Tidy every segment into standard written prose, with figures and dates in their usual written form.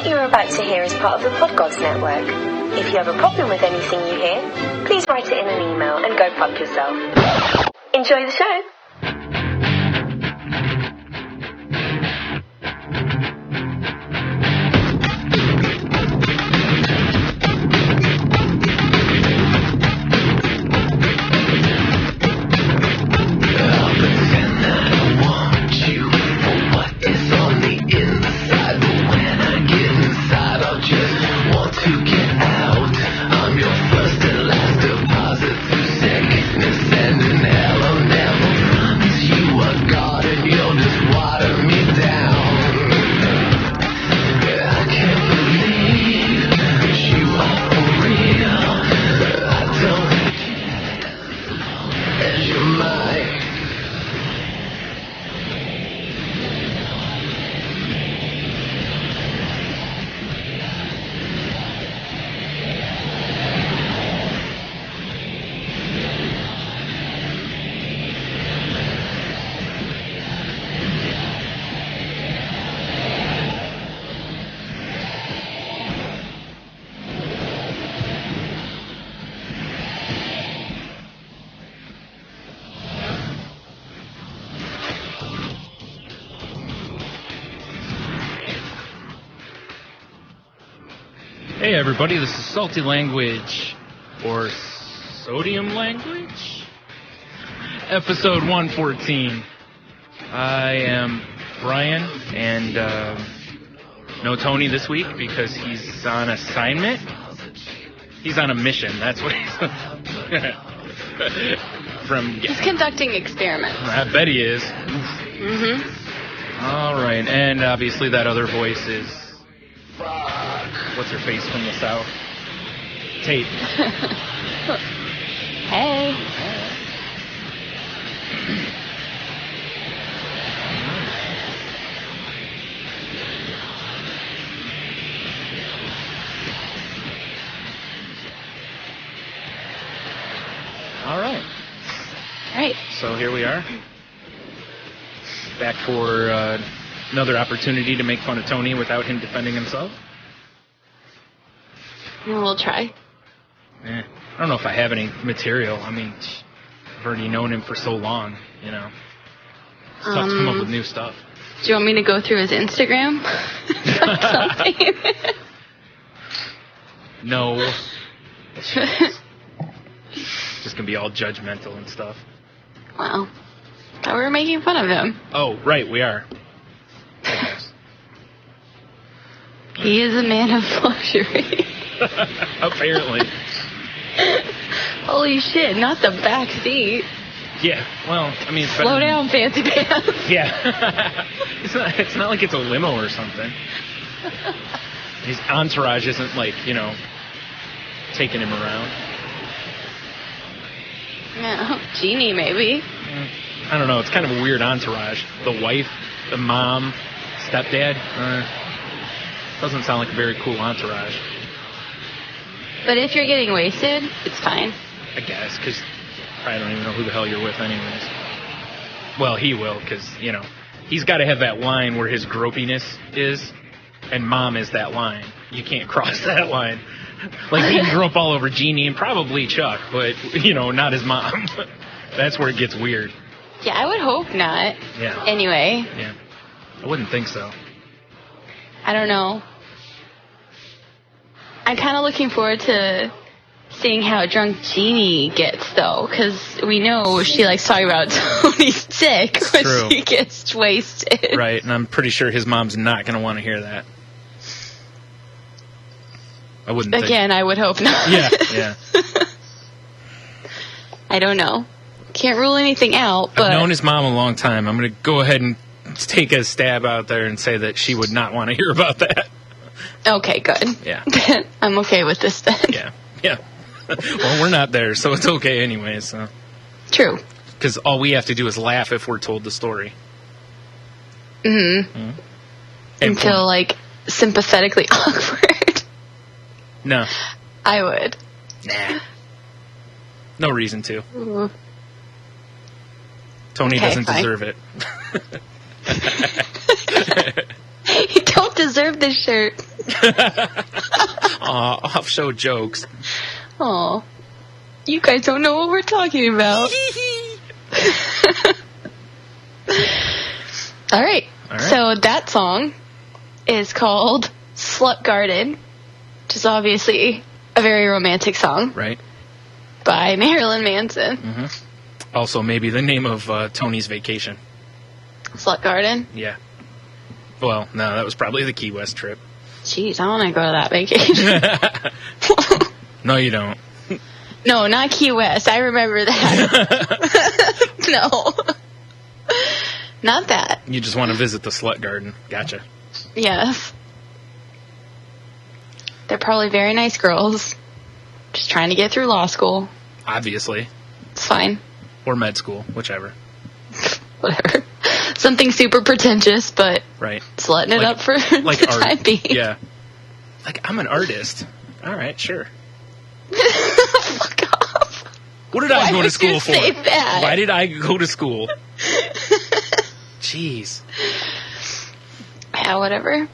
What you're about to hear is part of the Podgods Network. If you have a problem with anything you hear, please write it in an email and go fuck yourself. Enjoy the show! Hey everybody, this is Salty Language, or Sodium Language? Episode 114. I am Brian, and no Tony this week because he's on assignment. He's on a mission, that's what he's He's conducting experiments. I bet he is. Mm-hmm. Alright, and obviously that other voice is... What's her face from the south? Tate. Hey. All right. So here we are. Back for another opportunity to make fun of Tony without him defending himself. Yeah, we'll try. I don't know if I have any material. I mean, I've already known him for so long, you know. It's tough to come up with new stuff. Do you want me to go through his Instagram? Something? No. Just gonna be all judgmental and stuff. Wow. Thought we were making fun of him. Oh, right, we are. I guess. He is a man of luxury. Apparently. Holy shit, not the back seat. Yeah, well, I mean... Slow down, fancy pants. Yeah. It's not like it's a limo or something. His entourage isn't, like, you know, taking him around. Yeah, Jeannie, maybe. I don't know, it's kind of a weird entourage. The wife, the mom, stepdad. Doesn't sound like a very cool entourage. But if you're getting wasted, it's fine. I guess, because I don't even know who the hell you're with anyways. Well, he will, because, you know, he's got to have that line where his gropiness is, and mom is that line. You can't cross that line. Like, he can grope all over Jeannie and probably Chuck, but, you know, not his mom. That's where it gets weird. Yeah, I would hope not. Yeah. Anyway. Yeah. I wouldn't think so. I don't know. I'm kind of looking forward to seeing how drunk Jeannie gets, though, because we know she likes talking about Tony's dick when she gets wasted. Right, and I'm pretty sure his mom's not going to want to hear that. I wouldn't think. Again, I would hope not. Yeah. I don't know. Can't rule anything out, but... I've known his mom a long time. I'm going to go ahead and take a stab out there and say that she would not want to hear about that. Okay, good. Yeah. I'm okay with this then. Yeah. Well, we're not there, so it's okay anyway. So. True. Because all we have to do is laugh if we're told the story. Mm-hmm. And feel, like, sympathetically awkward. No. I would. Nah. No reason to. Ooh. Tony doesn't deserve it. You don't deserve this shirt. Aw, off-show jokes. Oh, you guys don't know what we're talking about. All right. So that song is called Slut Garden, which is obviously a very romantic song. Right. By Marilyn Manson. Mm-hmm. Also, maybe the name of Tony's vacation. Slut Garden? Yeah. Well, no, that was probably the Key West trip. Jeez, I want to go to that vacation. No, you don't. No, not Key West. I remember that. No. Not that. You just want to visit the Slut Garden. Gotcha. Yes. They're probably very nice girls. Just trying to get through law school. Obviously. It's fine. Or med school, whichever. Whatever. Something super pretentious, but right. slutting it up for like the art. time being. Yeah. Like, I'm an artist. All right, sure. Fuck off. What did I go to school for? Say that? Why did I go to school? Jeez. Yeah, whatever.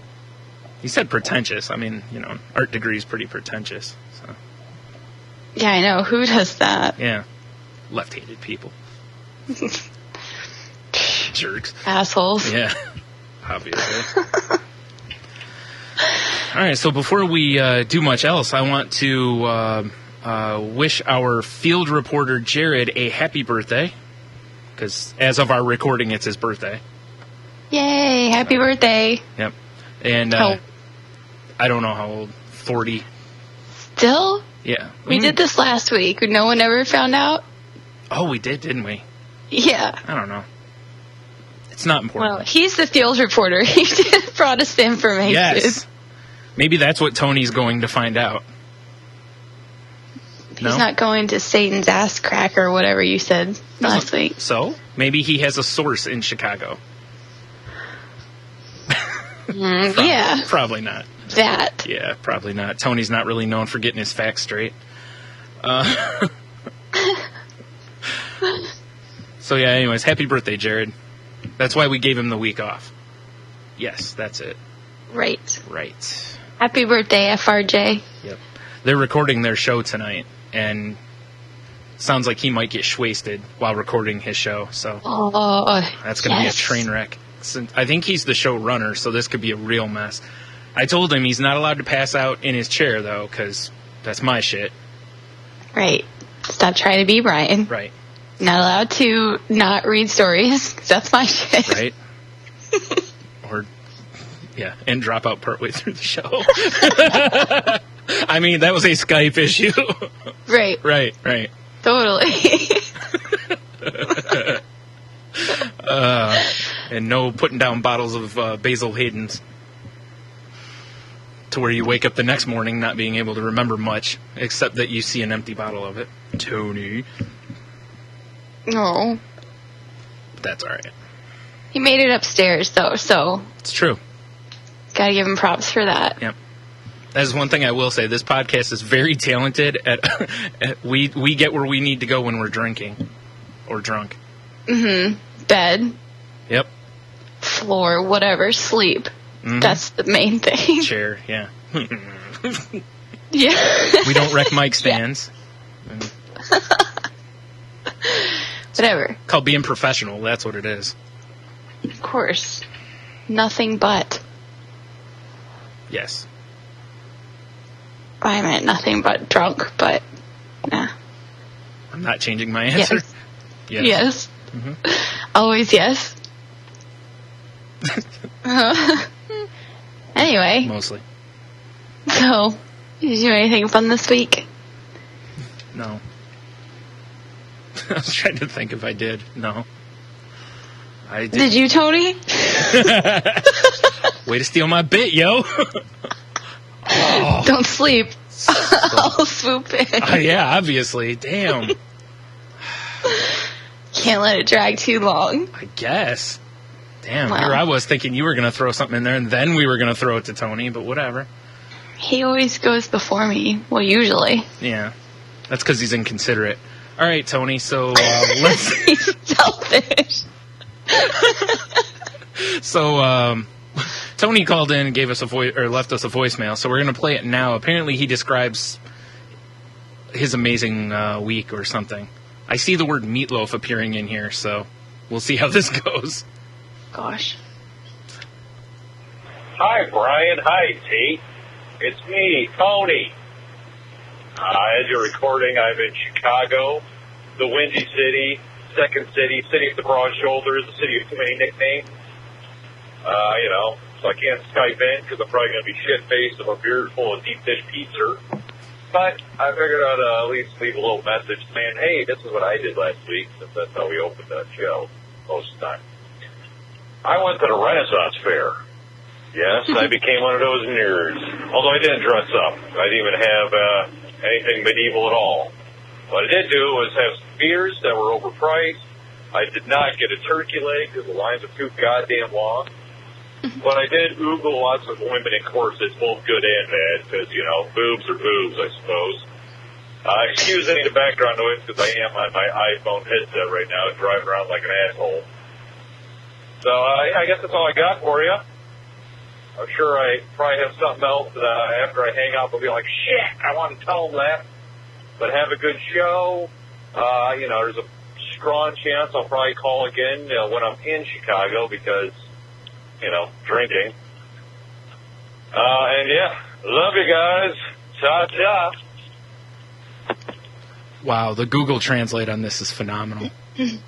You said pretentious. I mean, art degree is pretty pretentious. So. Yeah, I know. Who does that? Yeah. Left-handed people. Jerks. Assholes. Yeah. Obviously. All right, so before we do much else, I want to wish our field reporter, Jared, a happy birthday. Because as of our recording, it's his birthday. Yay, happy birthday. Yep. And I don't know how old. 40. Still? Yeah. We did this last week. No one ever found out? Oh, we did, didn't we? Yeah. I don't know. It's not important. Well, he's the field reporter. He brought us the information. Yes. Maybe that's what Tony's going to find out. He's not going to Satan's ass crack or whatever you said last week. So? Maybe he has a source in Chicago. Yeah. Probably not. That. Yeah, probably not. Tony's not really known for getting his facts straight. So yeah, anyways, happy birthday, Jared. That's why we gave him the week off. Yes, that's it. Right. Right. Happy birthday, FRJ. Yep. They're recording their show tonight, and sounds like he might get shwasted while recording his show, so that's going to be a train wreck. I think he's the show runner, so this could be a real mess. I told him he's not allowed to pass out in his chair, though, because that's my shit. Right. Stop trying to be Brian. Right. Not allowed to not read stories, 'cause that's my shit. Right. Or, yeah, and drop out partway through the show. I mean, that was a Skype issue. Right. Right. Totally. And no putting down bottles of Basil Hayden's to where you wake up the next morning not being able to remember much, except that you see an empty bottle of it. Tony. No. But that's all right. He made it upstairs, though, so... It's true. Gotta give him props for that. Yep. That is one thing I will say. This podcast is very talented at we get where we need to go when we're drinking. Or drunk. Mm-hmm. Bed. Yep. Floor, whatever, sleep. Mm-hmm. That's the main thing. Chair, yeah. Yeah. We don't wreck mic stands. Yeah. Whatever. Called being professional, that's what it is. Of course. Nothing but. Yes. I meant nothing but drunk, but nah. I'm not changing my answer. Yes. Mm-hmm. Always yes. Anyway. Mostly. So, did you do anything fun this week? No. I was trying to think if I did. No. I did. Did you, Tony? Way to steal my bit, yo. Oh. Don't sleep. I'll swoop in. Yeah, obviously. Damn. Can't let it drag too long. I guess. Damn, Wow. here I was thinking you were going to throw something in there, and then we were going to throw it to Tony, but whatever. He always goes before me. Well, usually. Yeah. That's because he's inconsiderate. All right, Tony, so let's... He's selfish. So, Tony called in and gave us left us a voicemail, so we're going to play it now. Apparently he describes his amazing week or something. I see the word meatloaf appearing in here, so we'll see how this goes. Gosh. Hi, Brian. Hi, T. It's me, Tony. As you're recording, I'm in Chicago, the Windy City, Second City, City of the Broad Shoulders, the city of too many nicknames. So I can't Skype in because I'm probably going to be shit-faced of a beard full of deep dish pizza. But I figured I'd at least leave a little message saying, hey, this is what I did last week, since that's how we opened the show most of the time. I went to the Renaissance Fair. Yes, I became one of those nerds. Although I didn't dress up. I didn't even have anything medieval at all. What I did do was have some beers that were overpriced. I did not get a turkey leg because the lines are too goddamn long. But I did Google lots of women in corsets, both good and bad, because, boobs are boobs, I suppose. Excuse any of the background noise, because I am on my iPhone headset right now, driving around like an asshole. So I guess that's all I got for you. I'm sure I probably have something else after I hang up. I'll be like, shit, I want to tell them that. But have a good show. There's a strong chance I'll probably call again when I'm in Chicago because, drinking. And yeah, love you guys. Ta-ta. Wow, the Google Translate on this is phenomenal. So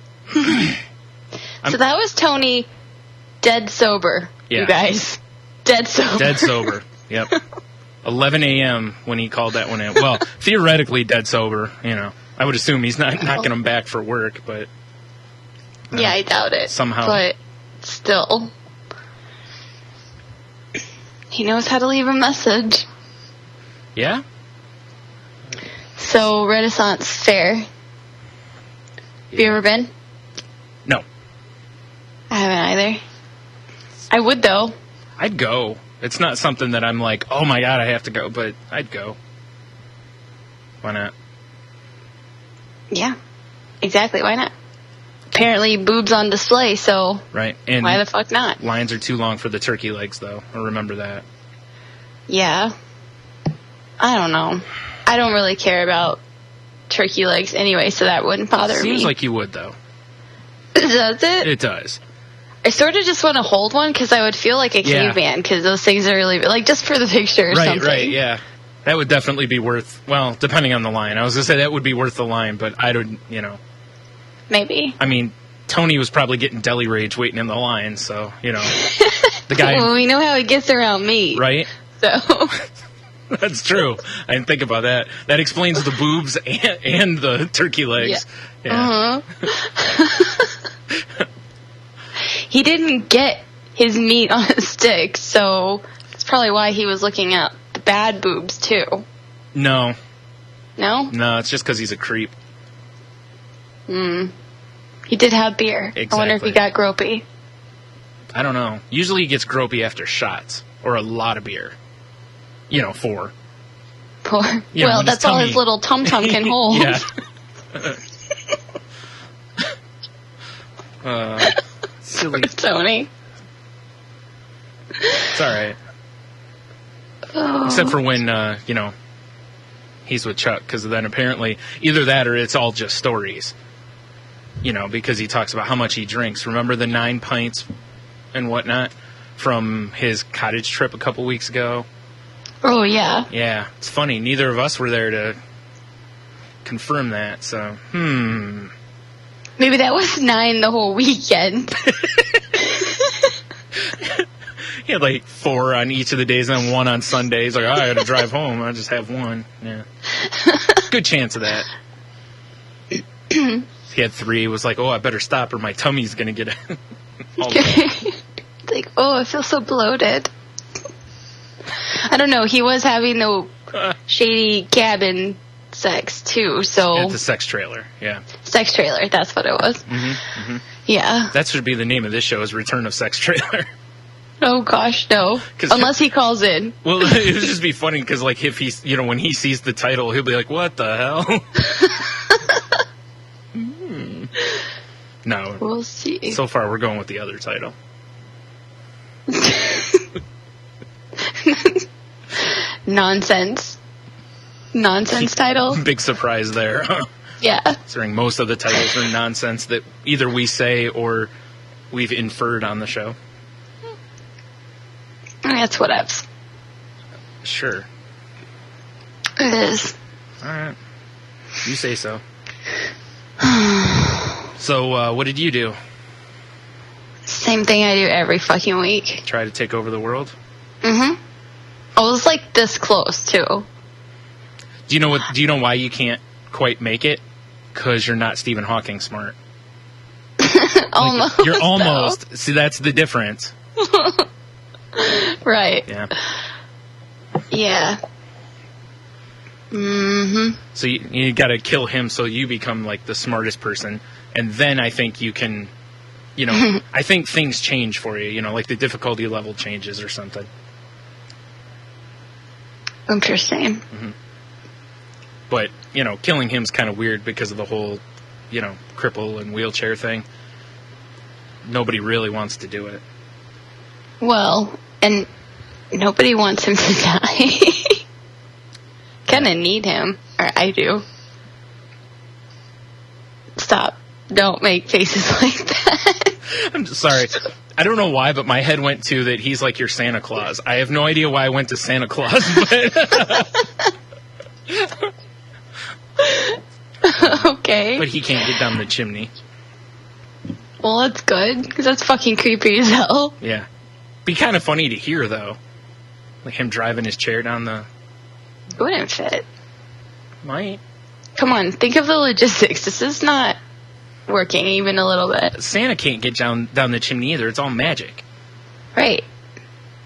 that was Tony dead sober, you guys. Dead sober. Dead sober, yep. 11 a.m. when he called that one in. Well, theoretically dead sober, I would assume he's not knocking him back for work, but... yeah, I doubt it. Somehow. But still... he knows how to leave a message. Yeah? So, Renaissance Fair. Have you ever been? No. I haven't either. I would, though. I'd go. It's not something that I'm like, oh my god, I have to go, but I'd go. Why not? Yeah. Exactly, why not? Apparently, boobs on display, so... right. And why the fuck not? Lines are too long for the turkey legs, though. I'll remember that. Yeah. I don't know. I don't really care about turkey legs anyway, so that wouldn't bother me. Seems like you would, though. Does it? It does. I sort of just want to hold one because I would feel like a caveman because those things are really... like, just for the picture or something. Right, yeah. That would definitely be worth... well, depending on the line. I was going to say that would be worth the line, but I don't, Maybe. I mean, Tony was probably getting deli rage waiting in the line, so, the guy... well, we know how he gets around me. Right? So... That's true. I didn't think about that. That explains the boobs and the turkey legs. Yeah. He didn't get his meat on a stick, so that's probably why he was looking at the bad boobs, too. No. No? No, it's just because he's a creep. He did have beer. Exactly. I wonder if he got gropey. I don't know. Usually he gets gropey after shots or a lot of beer. 4. Poor. Yeah, well, that's all his little tum-tum can hold. Yeah. Silly. Tony. It's alright. Oh. Except for when, he's with Chuck, because then apparently either that or it's all just stories. Because he talks about how much he drinks. Remember the 9 pints and whatnot from his cottage trip a couple weeks ago? Oh, yeah. Yeah, it's funny. Neither of us were there to confirm that, so, Maybe that was 9 the whole weekend. He had like 4 on each of the days and 1 on Sundays. Like, I gotta drive home. I'll just have 1. Yeah. Good chance of that. He had 3. Was like, oh, I better stop or my tummy's gonna get like, oh, I feel so bloated. I don't know. He was having the shady cabin sex, too, so... At the sex trailer, yeah. Sex trailer, that's what it was. Yeah. That should be the name of this show, is Return of Sex Trailer. Oh, gosh, no. Unless he calls in. Well, it would just be funny, because, like, if he's, when he sees the title, he'll be like, what the hell? No. We'll see. So far, we're going with the other title. nonsense title. Big surprise there. Yeah. Considering most of the titles are nonsense that either we say or we've inferred on the show. That's whatevs. Sure. It is. Alright. You say so. So, what did you do? Same thing I do every fucking week. Try to take over the world? Mm-hmm. I was like this close, too. Do you know why you can't quite make it? Because you're not Stephen Hawking smart. Almost. You're almost. Though. See, that's the difference. Right. Yeah. Yeah. Mm-hmm. So you got to kill him so you become like the smartest person, and then I think you can, I think things change for you. Like the difficulty level changes or something. Interesting. Mm-hmm. But killing him's kind of weird because of the whole, cripple and wheelchair thing. Nobody really wants to do it. Well, and nobody wants him to die. Kind of need him. Or I do. Stop. Don't make faces like that. I'm sorry. I don't know why, but my head went to that he's like your Santa Claus. I have no idea why I went to Santa Claus, but... Okay. But he can't get down the chimney. Well, that's good, because that's fucking creepy as hell. Yeah. Be kind of funny to hear, though. Like him driving his chair down the... It wouldn't fit. Might. Come on, think of the logistics. This is not working even a little bit. Santa can't get down the chimney either. It's all magic. Right.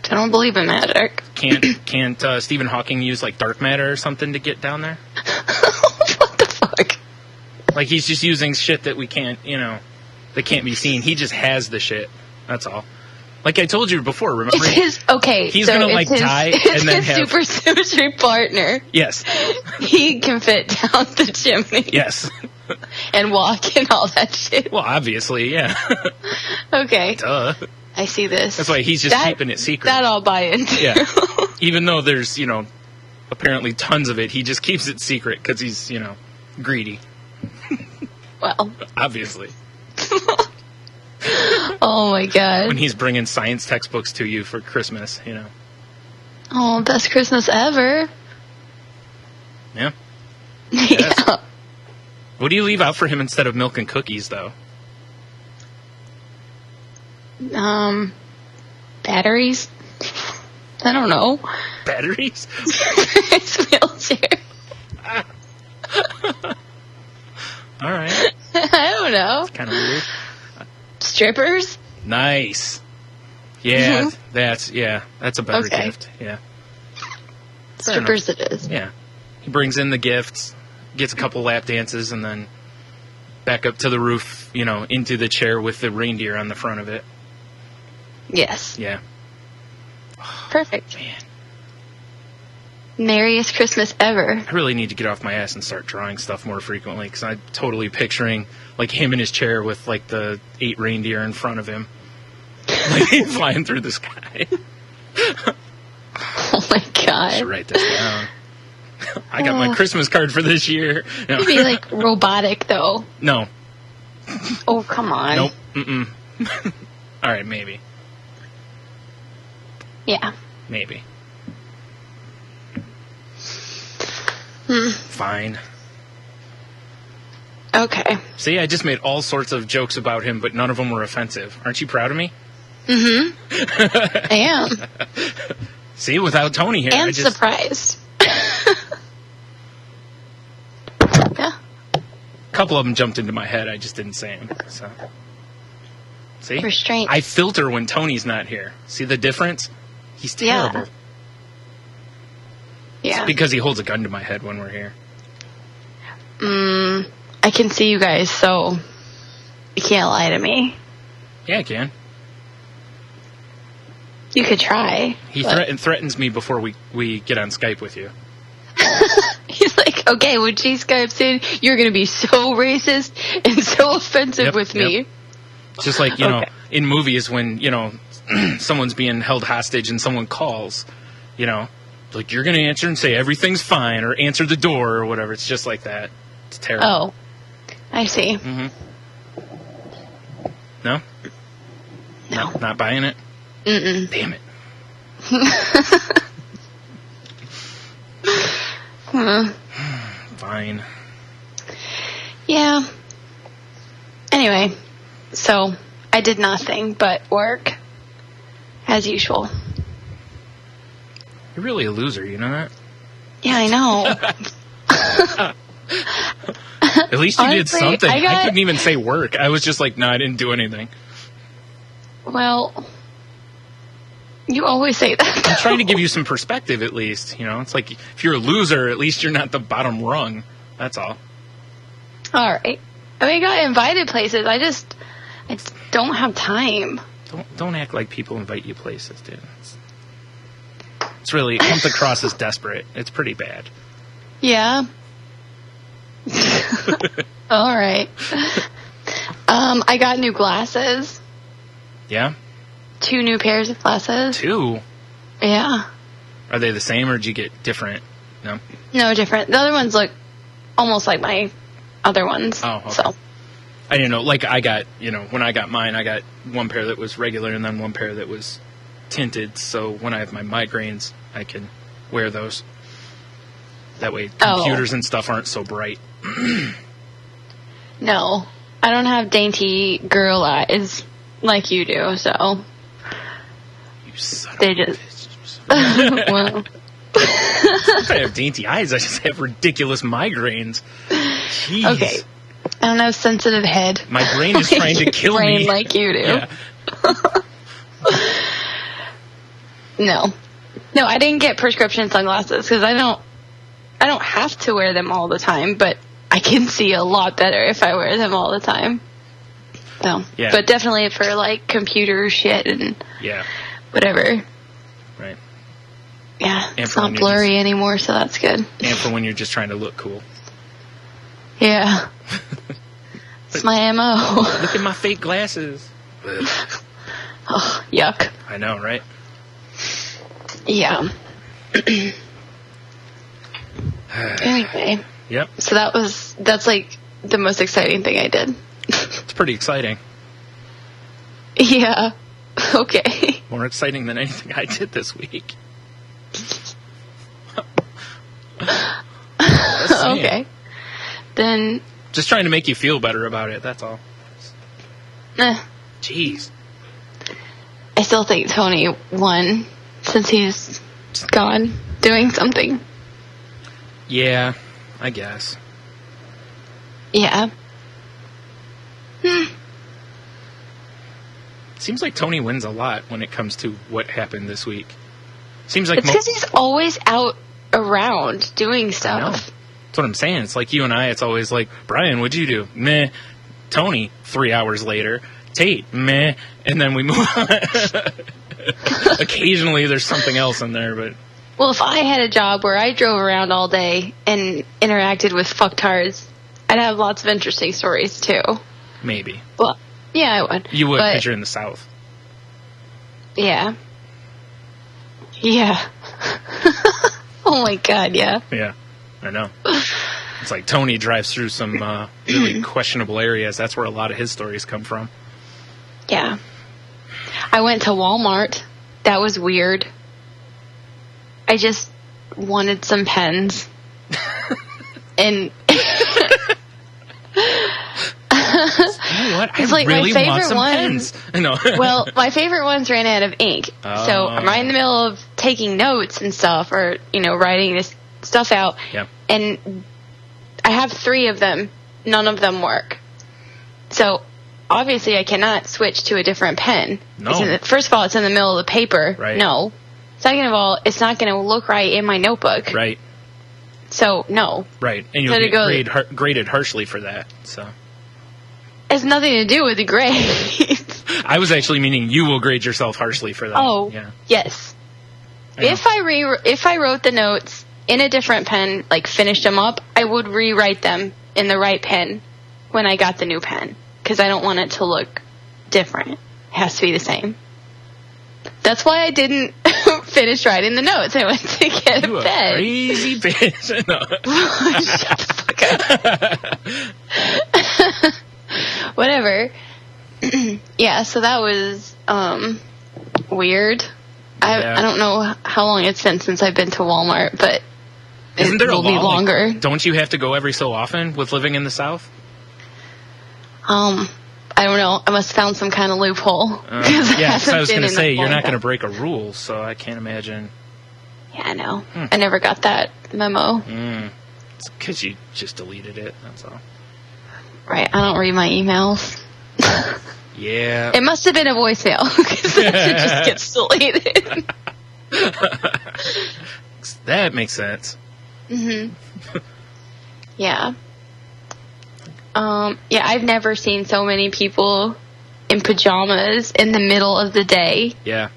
I don't believe in magic. Can't Stephen Hawking use, like, dark matter or something to get down there? What the fuck? Like, he's just using shit that we can't, that can't be seen. He just has the shit. That's all. Like I told you before, remember? It's his, okay. He's gonna, like, die and then have... super symmetry partner. Yes. He can fit down the chimney. Yes. And walk and all that shit. Well, obviously, yeah. Okay. Duh. I see this. That's why he's just keeping it secret. That I'll buy into. Yeah. Even though there's, apparently tons of it, he just keeps it secret because he's, greedy. Well. Obviously. Oh my god. When he's bringing science textbooks to you for Christmas, Oh, best Christmas ever. Yeah. Yeah. What do you leave out for him instead of milk and cookies, though? Batteries? I don't know. Batteries? His wheelchair. All right. I don't know. Kind of weird. Strippers? Nice. Yeah, that's a better gift. Yeah. Strippers it is. Yeah. He brings in the gifts, gets a couple lap dances, and then back up to the roof, into the chair with the reindeer on the front of it. Yes. Yeah. Perfect. Man. Merriest Christmas ever. I really need to get off my ass and start drawing stuff more frequently, because I'm totally picturing, like, him in his chair with, like, the 8 reindeer in front of him. Like, flying through the sky. Oh my god. I should write this down. I got my Christmas card for this year. No. It'd be, like, robotic, though. No. Oh, come on. Nope. Mm-mm. All right, maybe. Yeah. Maybe. Fine. Okay. See, I just made all sorts of jokes about him, but none of them were offensive. Aren't you proud of me? Mm-hmm. I am. See, without Tony here, and surprised. Yeah. A couple of them jumped into my head. I just didn't say them. So. See? Restraint. I filter when Tony's not here. See the difference? He's terrible. Yeah. It's because he holds a gun to my head when we're here. I can see you guys, so you can't lie to me. Yeah, I can. You could try. He threatens me before we get on Skype with you. He's like, okay, when she Skypes in, you're going to be so racist and so offensive with me. It's just like, in movies when, someone's being held hostage and someone calls, Like, you're going to answer and say everything's fine, or answer the door, or whatever. It's just like that. It's terrible. Oh, I see. Mm-hmm. No? No. Not buying it? Mm-mm. Damn it. Fine. Yeah. Anyway, so I did nothing but work, as usual. You're really a loser, you know that? Yeah, I know. At least you did Honestly, something. I couldn't even say work. I was just like, no, I didn't do anything. Well, you always say that. I'm trying to give you some perspective, at least. You know, it's like, if you're a loser, at least you're not the bottom rung. That's all. All right. I mean, I got invited places. I just don't have time. Don't act like people invite you places, dude. It's really, it comes across as desperate. It's pretty bad. Yeah. All right. I got new glasses. Yeah? 2 new pairs of glasses. 2? Yeah. Are they the same, or did you get different? No? No, different. The other ones look almost like my other ones. Oh, okay. So. I didn't know. Like, I got, when I got mine, I got one pair that was regular and then one pair that was tinted. So when I have my migraines, I can wear those. That way computers and stuff aren't so bright. No. I don't have dainty girl eyes like you do, so. You son they of a just. bitch. Well. I have dainty eyes. I just have ridiculous migraines. Jeez. Okay. I don't have sensitive head. My brain is trying to kill brain me. like you do. Yeah. No, I didn't get prescription sunglasses because I don't have to wear them all the time, but I can see a lot better if I wear them all the time. So, yeah. But definitely for like computer shit and whatever. Right. Yeah, And it's not blurry anymore, so that's good. And for when you're just trying to look cool. Yeah. It's my MO. Look at my fake glasses. Oh, yuck. I know, right? Yeah. Anyway. Yep. So that's like the most exciting thing I did. It's pretty exciting. Yeah. Okay. More exciting than anything I did this week. Okay. Then. Just trying to make you feel better about it, that's all. Jeez. I still think Tony won since he's gone doing something. Yeah, I guess. Yeah. Seems like Tony wins a lot when it comes to what happened this week. Seems like it's because he's always out around doing stuff. I know. That's what I'm saying. It's like you and I, it's always like, Brian, what'd you do? Meh. Tony, 3 hours later. Tate, meh. And then we move on. Occasionally there's something else in there, but... Well, if I had a job where I drove around all day and interacted with fucktards, I'd have lots of interesting stories, too. Maybe. Well, yeah, I would. You would, but, because you're in the South. Yeah. Yeah. Oh my god, yeah. Yeah, I know. It's like Tony drives through some really questionable areas. That's where a lot of his stories come from. Yeah. I went to Walmart. That was weird. I just wanted some pens. And... You know what? I like really my want favorite some ones, pens. I know. Well, my favorite ones ran out of ink. Oh. So I'm right in the middle of taking notes and stuff, or, writing this stuff out. Yep. And I have 3 of them. None of them work. So obviously I cannot switch to a different pen. No. First of all, it's in the middle of the paper. Right. No. Second of all, it's not going to look right in my notebook. Right. So, no. Right. And you'll get graded harshly for that. So. It has nothing to do with the grades. I was actually meaning you will grade yourself harshly for that. Oh, yeah. Yes. If I wrote the notes in a different pen, like finished them up, I would rewrite them in the right pen when I got the new pen. Because I don't want it to look different. It has to be the same. That's why I didn't finished writing the notes. I went to get You a a pen. crazy bitch. No. Shut the fuck up. Whatever. Yeah, so that was weird. I don't know how long it's been since I've been to Walmart, but Isn't there will a law, be longer. Like, don't you have to go every so often with living in the South? I don't know. I must have found some kind of loophole. Yeah, because I was going to say, you're not going to to. break a rule, so I can't imagine. Yeah, I know. I never got that memo. It's because you just deleted it, that's all. Right, I don't read my emails. Yeah. It must have been a voicemail, because it just gets deleted. That makes sense. Yeah. Yeah, I've never seen so many people in pajamas in the middle of the day Yeah.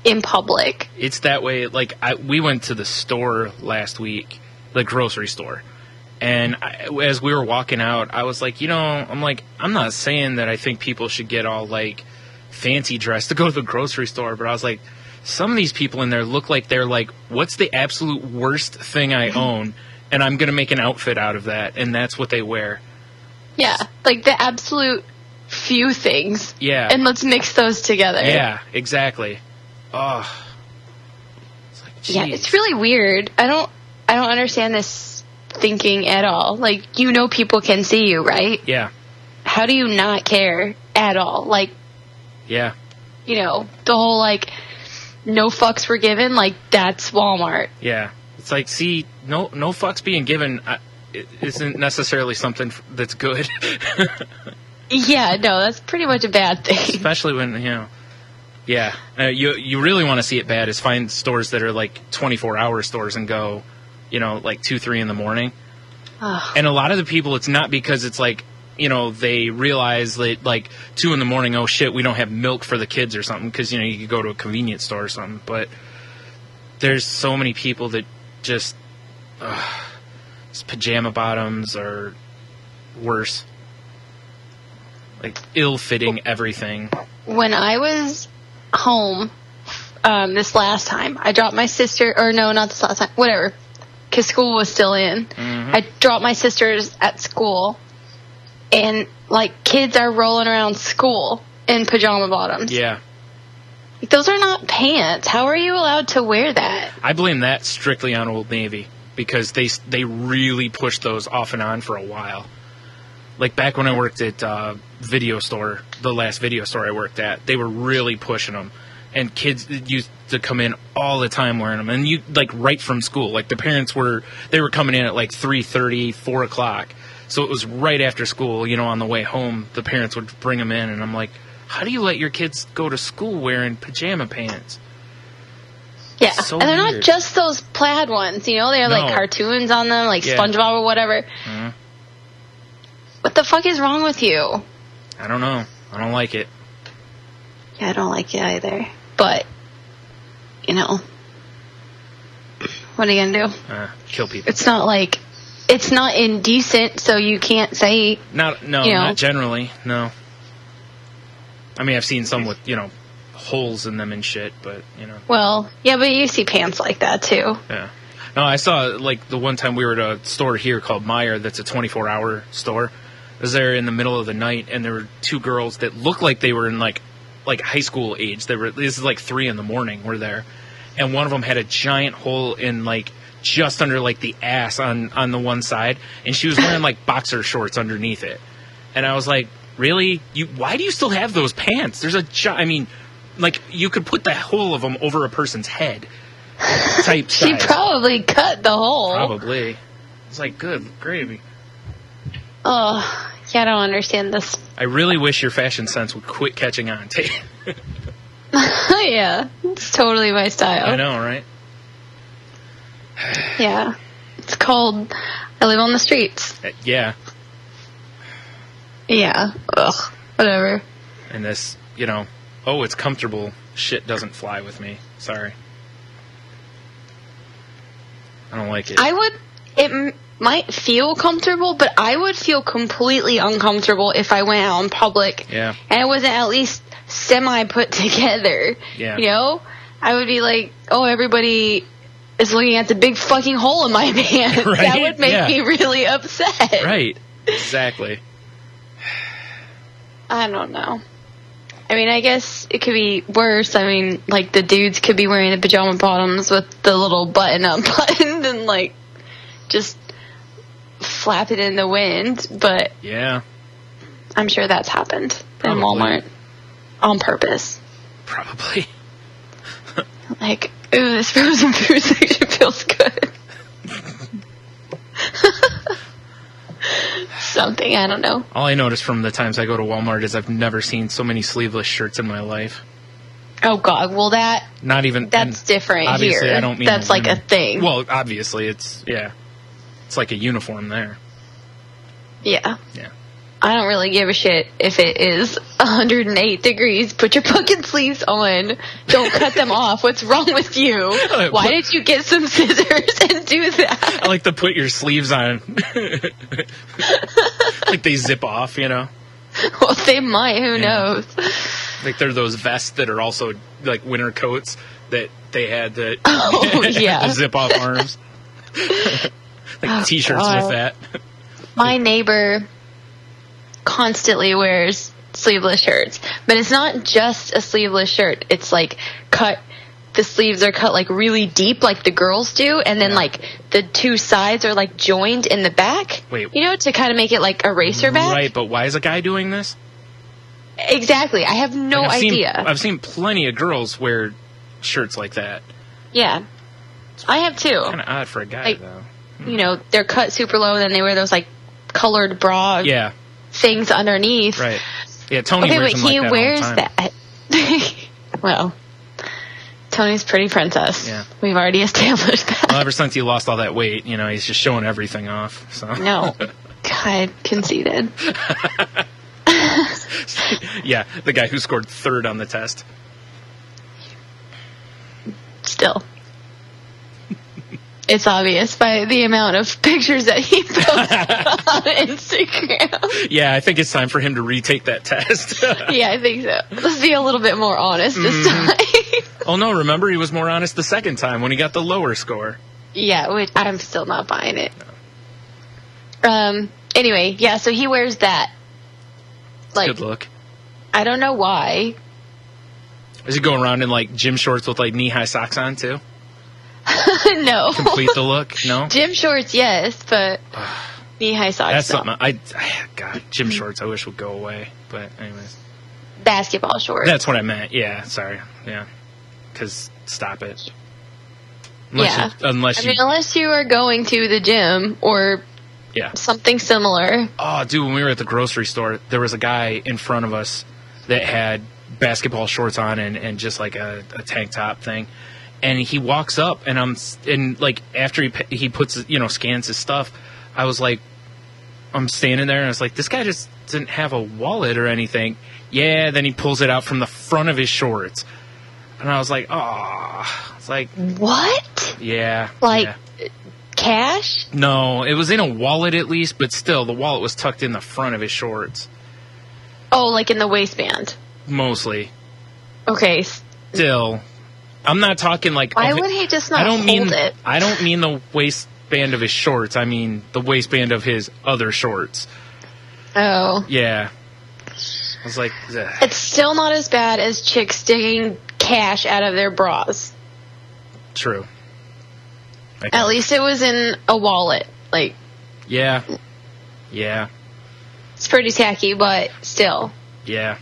in public. It's that way. Like, we went to the store last week, the grocery store. And as we were walking out, I was like, I'm not saying that I think people should get all, like, fancy dressed to go to the grocery store. But I was like, some of these people in there look like they're like, what's the absolute worst thing I own? And I'm going to make an outfit out of that. And that's what they wear. Yeah, like the absolute few things. Yeah. And let's mix those together. Yeah, exactly. Oh. It's like, geez. Yeah, it's really weird. I don't understand this thinking at all. Like, people can see you, right? Yeah. How do you not care at all? Like, Yeah. the whole, like, no fucks were given, like, that's Walmart. Yeah. It's like, see, no fucks being given it isn't necessarily something that's good. Yeah, no, that's pretty much a bad thing. Especially when, yeah. You really want to see it bad is find stores that are like 24-hour stores and go, like 2, 3 in the morning. Ugh. And a lot of the people, it's not because it's like, they realize that like 2 in the morning, oh shit, we don't have milk for the kids or something. Because, you could go to a convenience store or something. But there's so many people that just, pajama bottoms or worse. Like, ill-fitting everything. When I was home this last time, I dropped my sister, or no, not this last time, whatever, because school was still in. I dropped my sisters at school, and, like, kids are rolling around school in pajama bottoms. Yeah. Like, those are not pants. How are you allowed to wear that? I blame that strictly on Old Navy, because they really pushed those off and on for a while. Like, back when I worked at the last video store I worked at, they were really pushing them. And kids used to come in all the time wearing them. And right from school. Like, the parents they were coming in at like 3:30, 4 o'clock. So it was right after school, on the way home, the parents would bring them in. And I'm like, how do you let your kids go to school wearing pajama pants? Yeah, So and they're weird. not just those plaid ones, they have, like, No. cartoons on them, like Yeah. SpongeBob or whatever. Mhm. What the fuck is wrong with you? I don't know. I don't like it. Yeah, I don't like it either. But, what are you gonna do? Kill people. It's not like, it's not indecent, so you can't say, Not generally, no. I mean, I've seen some with, holes in them and shit, but, well, yeah, but you see pants like that too. Yeah. No, I saw, like, the one time we were at a store here called Meijer that's a 24-hour store. I was there in the middle of the night, and there were 2 girls that looked like they were in, like high school age. This is, like, 3 in the morning we're there. And one of them had a giant hole in, like, just under, like, the ass on the one side. And she was wearing, like, boxer shorts underneath it. And I was like, really? Why do you still have those pants? There's like, you could put the whole of them over a person's head. Type She size. probably cut the hole. Probably. It's like, good gravy. Oh, yeah, I don't understand this. I really wish your fashion sense would quit catching on. Yeah, it's totally my style. I know, right? Yeah. It's called I Live on the Streets. Yeah. Yeah. Ugh. Whatever. And this, it's comfortable. Shit doesn't fly with me. Sorry. I don't like it. It might feel comfortable, but I would feel completely uncomfortable if I went out in public. Yeah. And I wasn't at least semi put together. Yeah. I would be like, oh, everybody is looking at the big fucking hole in my pants. Right? That would make me really upset. Right. Exactly. I don't know. I mean, I guess it could be worse. I mean, like, the dudes could be wearing the pajama bottoms with the little button-up button and, like, just flap it in the wind. But yeah, I'm sure that's happened Probably. in Walmart on purpose. Probably. Like, ooh, this frozen food section feels good. Something, I don't know. All I notice from the times I go to Walmart is I've never seen so many sleeveless shirts in my life. Oh, God. Well, Not even... that's different obviously, here. I don't mean that's like a thing. Well, obviously, it's like a uniform there. Yeah. Yeah. I don't really give a shit if it is 108 degrees. Put your fucking sleeves on. Don't cut them off. What's wrong with you? Why did you get some scissors and do that? I like to put your sleeves on. Like they zip off, you know? Well, they might. Who knows? Like they're those vests that are also like winter coats that they had that yeah. zip off arms. Like t-shirts God. with that. My neighbor constantly wears sleeveless shirts, but it's not just a sleeveless shirt. It's like the sleeves are cut like really deep like the girls do, and then like the two sides are like joined in the back. Wait. You know, to kind of make it like a racer back. Right, but why is a guy doing this? Exactly. I have no Like, idea. I've seen plenty of girls wear shirts like that. Yeah. I have too. Kind of odd for a guy, Like, though. You know, they're cut super low, and then they wear those like colored bra things underneath. Right. Yeah, Tony Okay, wears but them he like that wears all the time. that. Well, Tony's pretty princess. Yeah. We've already established that. Well, ever since he lost all that weight, you know, he's just showing everything off. So. No. God, conceited. Yeah, the guy who scored third on the test. Still. It's obvious by the amount of pictures that he posts on Instagram. Yeah, I think it's time for him to retake that test. Yeah, I think so. Let's be a little bit more honest this time. Oh, no, remember, he was more honest the second time when he got the lower score. Yeah, which I'm still not buying it. Anyway, yeah, so he wears that. Like, good look. I don't know why. Is he going around in, like, gym shorts with, like, knee-high socks on, too? No. Complete the look? No? Gym shorts, yes, but knee-high socks. That's no. something. God, gym shorts I wish would go away. But, anyways. Basketball shorts. That's what I meant. Yeah, sorry. Yeah. Because, stop it. Unless you are going to the gym or something similar. Oh, dude, when we were at the grocery store, there was a guy in front of us that had basketball shorts on and just like a tank top thing. And he walks up, and like after he puts scans his stuff, I was like, I'm standing there, and I was like, this guy just didn't have a wallet or anything. Yeah, then he pulls it out from the front of his shorts, and I was like, oh, it's like what? Yeah, like cash? No, it was in a wallet at least, but still, the wallet was tucked in the front of his shorts. Oh, like in the waistband. Mostly. Okay. Still. I'm not talking like... Why would he just not hold it? I don't mean the waistband of his shorts. I mean the waistband of his other shorts. Oh. Yeah. I was like... Ugh. It's still not as bad as chicks sticking cash out of their bras. True. At least it was in a wallet. Like... Yeah. Yeah. It's pretty tacky, but still. Yeah.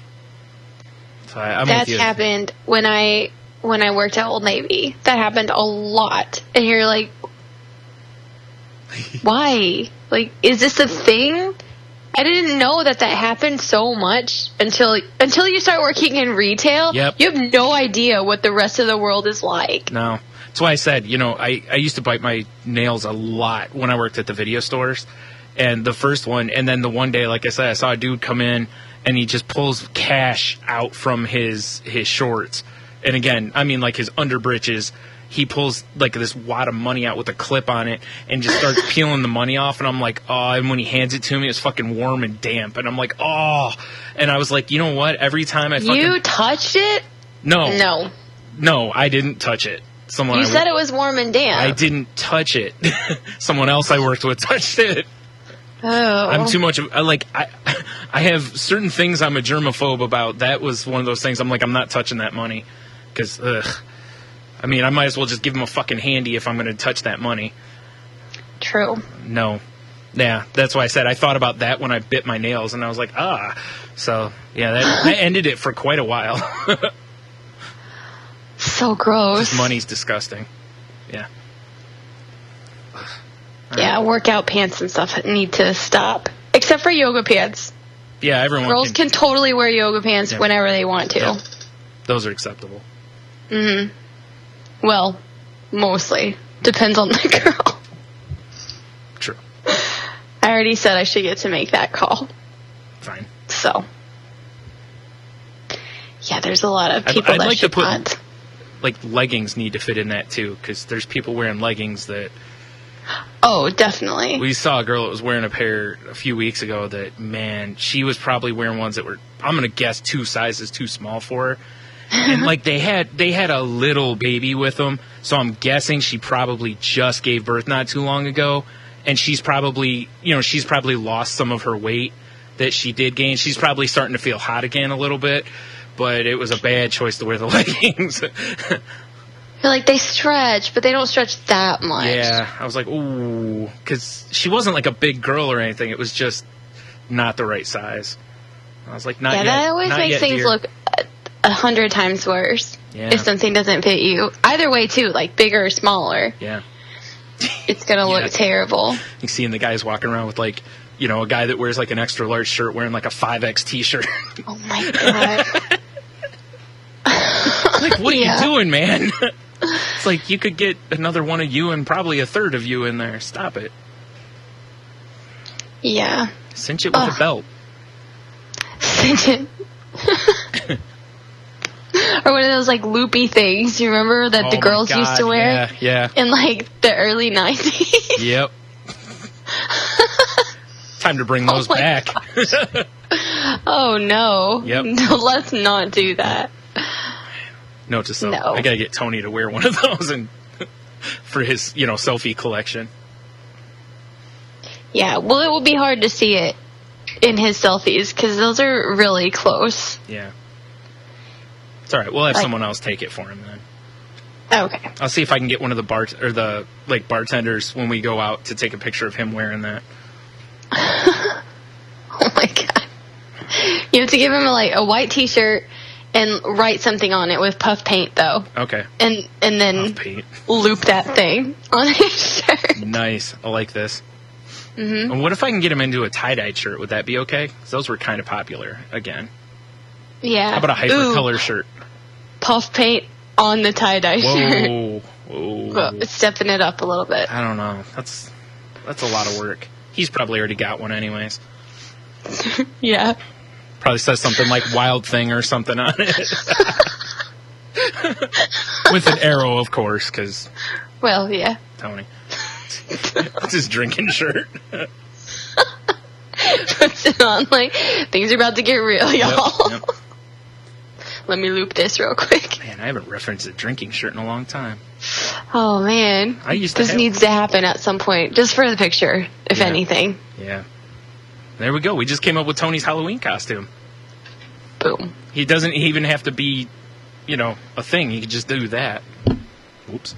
So I'm That's with you. happened when I worked at Old Navy. That happened a lot. And you're like, why? Like, is this a thing? I didn't know that happened so much until you start working in retail. Yep. You have no idea what the rest of the world is like. No. That's why I said, I used to bite my nails a lot when I worked at the video stores. And the first one, and then the one day, like I said, I saw a dude come in, and he just pulls cash out from his shorts. And again, I mean, like his underbritches, he pulls like this wad of money out with a clip on it and just starts peeling the money off. And I'm like, oh, and when he hands it to me, it's fucking warm and damp. And I'm like, oh. And I was like, you know what? Every time I fucking... You touched it? No. No. No, I didn't touch it. You said it was warm and damp. I didn't touch it. Someone else I worked with touched it. Oh. I'm too much of, I have certain things I'm a germaphobe about. That was one of those things I'm like, I'm not touching that money. Because, I mean, I might as well just give him a fucking handy if I'm going to touch that money. True. No. Yeah, that's why I said I thought about that when I bit my nails, and I was like, So, yeah, that ended it for quite a while. So gross. Money's disgusting. Yeah. Yeah, workout pants and stuff need to stop. Except for yoga pants. Yeah, everyone Girls can totally wear yoga pants whenever they want to. Yeah. Those are acceptable. Mm-hmm. Well, mostly. Depends on the girl. True. I already said I should get to make that call. Fine. So. Yeah, there's a lot of people that should not. Like, leggings need to fit in that, too, because there's people wearing leggings that... Oh, definitely. We saw a girl that was wearing a pair a few weeks ago that, man, she was probably wearing ones that were, I'm going to guess, 2 sizes too small for her. And, like, they had a little baby with them, so I'm guessing she probably just gave birth not too long ago, and she's probably lost some of her weight that she did gain. She's probably starting to feel hot again a little bit, but it was a bad choice to wear the leggings. You're like, they stretch, but they don't stretch that much. Yeah, I was like, ooh, because she wasn't like a big girl or anything. It was just not the right size. I was like, not yet. Yeah, that always makes things look 100 times worse if something doesn't fit you. Either way, too, like bigger or smaller. Yeah. It's going to look terrible. You seeing the guys walking around with like, you know, a guy that wears like an extra large shirt wearing like a 5X t-shirt. Oh my God. Like, what are you doing, man? It's like you could get another one of you and probably a third of you in there. Stop it. Yeah. Cinch it with a belt. Cinch it. Or one of those like loopy things. You remember that the girls used to wear? Yeah. In like the early 90s. Yep. Time to bring those back. Oh no. Yep. No, let's not do that. Note to self. No. I gotta get Tony to wear one of those and for his, selfie collection. Yeah, well, it will be hard to see it in his selfies because those are really close. Yeah. It's all right. We'll have someone else take it for him then. Okay. I'll see if I can get one of the bartenders when we go out to take a picture of him wearing that. Oh my God. You have to give him a white t-shirt and write something on it with puff paint, though. Okay. And then loop that thing on his shirt. Nice. I like this. Mm-hmm. And what if I can get him into a tie-dyed shirt? Would that be okay? 'Cause those were kind of popular again. Yeah. How about a hyper-color shirt? Puff paint on the tie-dye shirt. Whoa. Well, stepping it up a little bit. I don't know. That's a lot of work. He's probably already got one anyways. Yeah. Probably says something like Wild Thing or something on it. With an arrow, of course, because... Well, yeah. Tony. That's his drinking shirt. Puts it on things are about to get real, y'all. Yep. Let me loop this real quick. Man, I haven't referenced a drinking shirt in a long time. Oh, man. This needs to happen at some point, just for the picture, if anything. Yeah. There we go. We just came up with Tony's Halloween costume. Boom. He doesn't even have to be, a thing. He could just do that. Whoops.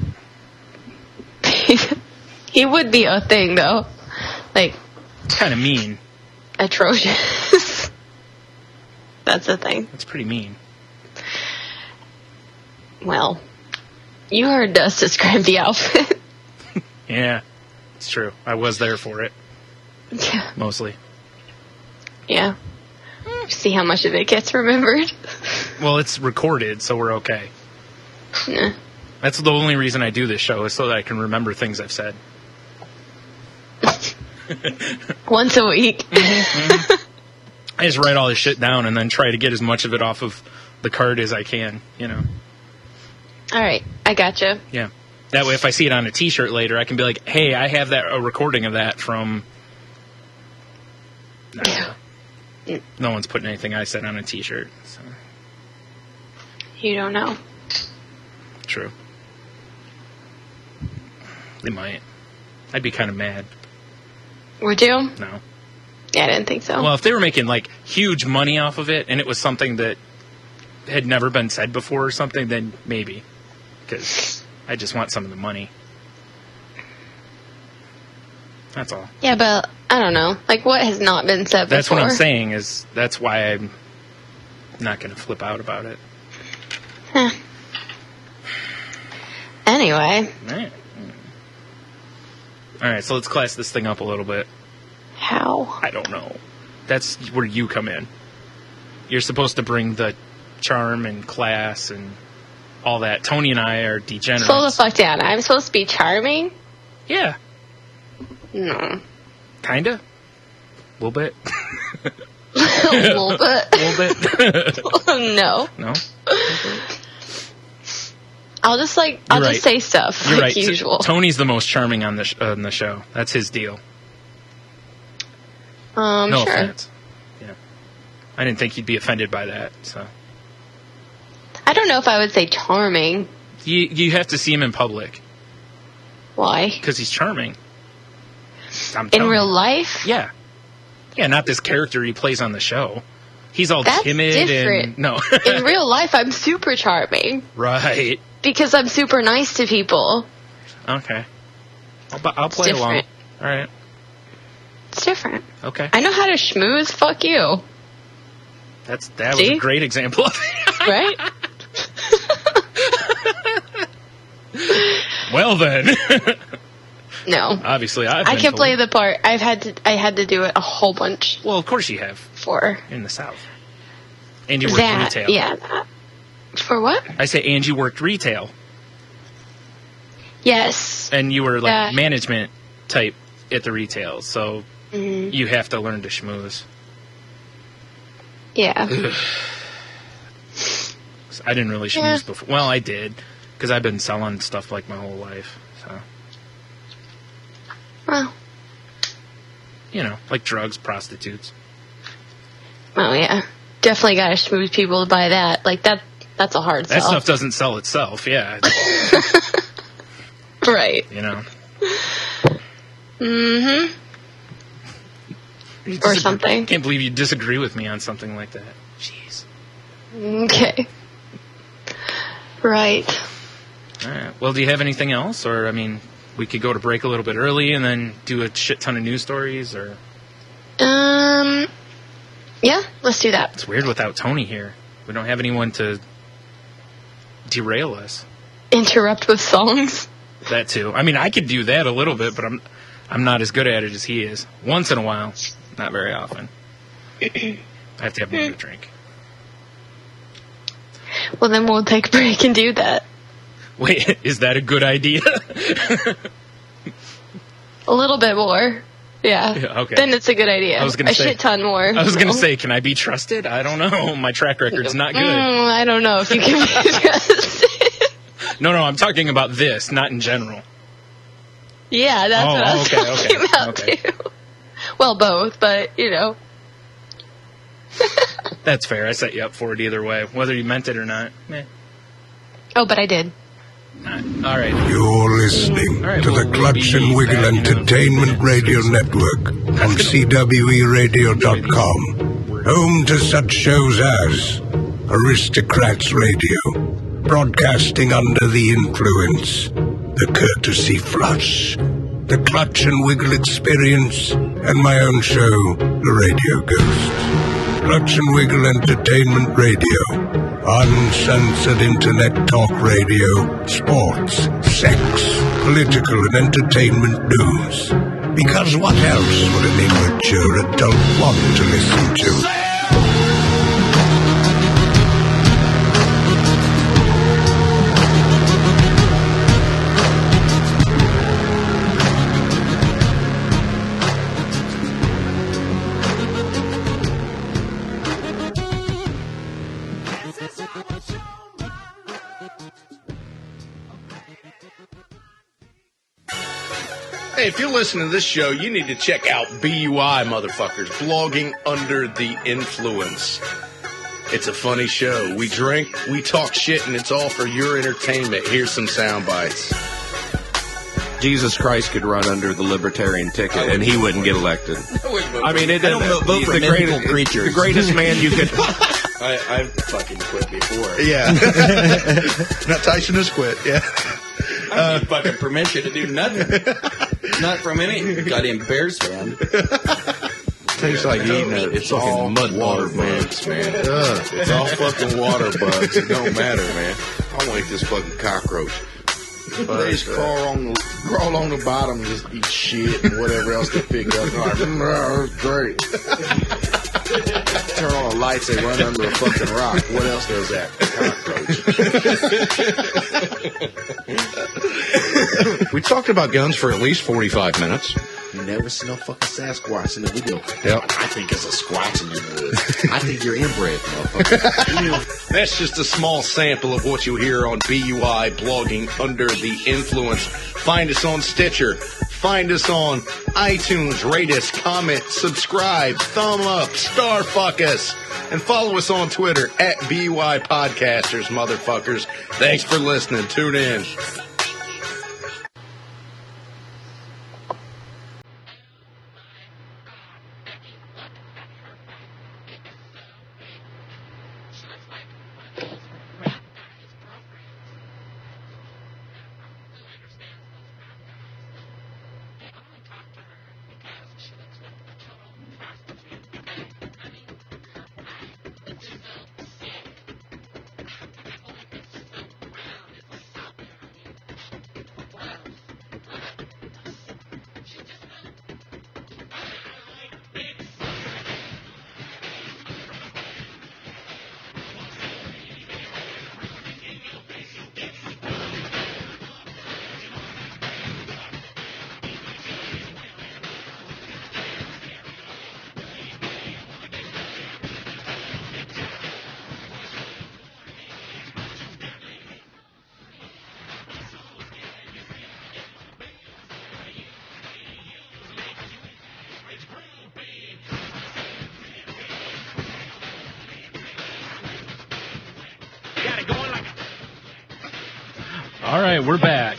He would be a thing, though. Kind of mean. Atrocious. That's a thing. That's pretty mean. Well, you heard us describe the outfit. Yeah, it's true. I was there for it. Yeah. Mostly. Yeah. See how much of it gets remembered. Well, it's recorded, so we're okay. Nah. That's the only reason I do this show, is so that I can remember things I've said. Once a week. Mm-hmm. I just write all this shit down and then try to get as much of it off of the card as I can, All right, I gotcha. Yeah. That way, if I see it on a T-shirt later, I can be like, hey, I have a recording of that from... No one's putting anything I said on a T-shirt. So. You don't know. true. They might. I'd be kind of mad. Would you? No. Yeah, I didn't think so. Well, if they were making, like, huge money off of it, and it was something that had never been said before or something, then maybe. Because I just want some of the money. That's all. Yeah, but I don't know. Like, what has not been said That's before? what I'm saying, is that's why I'm not going to flip out about it. Huh. Anyway. All right, so let's class this thing up a little bit. How? I don't know. That's where you come in. You're supposed to bring the charm and class and all that. Tony and I are degenerates. Slow the fuck down. I'm supposed to be charming? Yeah. No. Kinda. A little bit. A little bit. A little bit. No. No? I'll just just say stuff You're like right. usual. Tony's the most charming on the show. That's his deal. No sure. offense. Yeah. I didn't think you'd be offended by that, so. I don't know if I would say charming. You have to see him in public. Why? Because he's charming. In real life? Yeah. Yeah, not this character he plays on the show. He's all That's timid different. and... No. In real life, I'm super charming. Right. Because I'm super nice to people. Okay. I'll play along. All right. It's different. Okay. I know how to schmooze. Fuck you. That was a great example of it. Right? Well then. No. Obviously, I can play the part. I had to do it a whole bunch. Well, of course you have. For in the South. And you worked retail. Yeah. That. For what? I say, and you worked retail. Yes. And you were like management type at the retail, so you have to learn to schmooze. Yeah. I didn't really schmooze before. Well, I did, because I've been selling stuff like my whole life. So. Well. You know, like drugs, prostitutes. Oh, yeah. Definitely got to schmooze people to buy that. Like, that's a hard sell. That stuff doesn't sell itself, yeah. Right. You know. Mm-hmm. Or something. I can't believe you disagree with me on something like that. Jeez. Okay. Right. All right. Well, do you have anything else? Or, I mean, we could go to break a little bit early and then do a shit ton of news stories, or... Yeah, let's do that. It's weird without Tony here. We don't have anyone to derail us. Interrupt with songs? That too. I mean, I could do that a little bit, but I'm not as good at it as he is. Once in a while. Not very often. I have to have more to drink. Well, then we'll take a break and do that. Wait, is that a good idea? A little bit more. Yeah. Okay. Then it's a good idea. I was gonna say, shit ton more. I was going to say, can I be trusted? I don't know. My track record's not good. I don't know if you can be trusted. No, I'm talking about this, not in general. Yeah, that's what I was talking about, too. Well, both, but, you know. That's fair. I set you up for it either way. Whether you meant it or not. Meh. Oh, but I did. All right. You're listening to the Clutch and Wiggle Entertainment Radio Network on CWERadio.com. Home to such shows as Aristocrats Radio, Broadcasting Under the Influence, The Courtesy Flush, The Clutch and Wiggle Experience, and my own show, The Radio Ghost. Clutch and Wiggle Entertainment Radio, uncensored internet talk radio, sports, sex, political and entertainment news. Because what else would an immature adult want to listen to? Hey, if you're listening to this show, you need to check out BUI, motherfuckers, blogging under the influence. It's a funny show. We drink, we talk shit, and it's all for your entertainment. Here's some sound bites. Jesus Christ could run under the libertarian ticket, and he wouldn't get elected. I mean, I don't vote for mythical creatures. The greatest man you could... I've fucking quit before. Yeah. Not Tyson has quit, yeah. I need fucking permission to do nothing. Not from any goddamn Bears fan. Tastes like eating It's all mud water man. bugs, man. It's all fucking water bugs. It don't matter, man. I want to eat this fucking cockroach. They just crawl on the bottom and just eat shit and whatever else they pick up. They're like, that's great. Turn on the lights, they run under a fucking rock. What else does that? Cockroach. We talked about guns for at least 45 minutes. You never see no fucking Sasquatch in the video. Yep. I think it's a squatch in your woods. I think you're inbred, motherfucker. That's just a small sample of what you hear on BUI blogging under the influence. Find us on Stitcher. Find us on iTunes. Rate us, comment, subscribe, thumb up, star fuck us. And follow us on Twitter at BUI Podcasters, motherfuckers. Thanks for listening. Tune in. All right, we're back.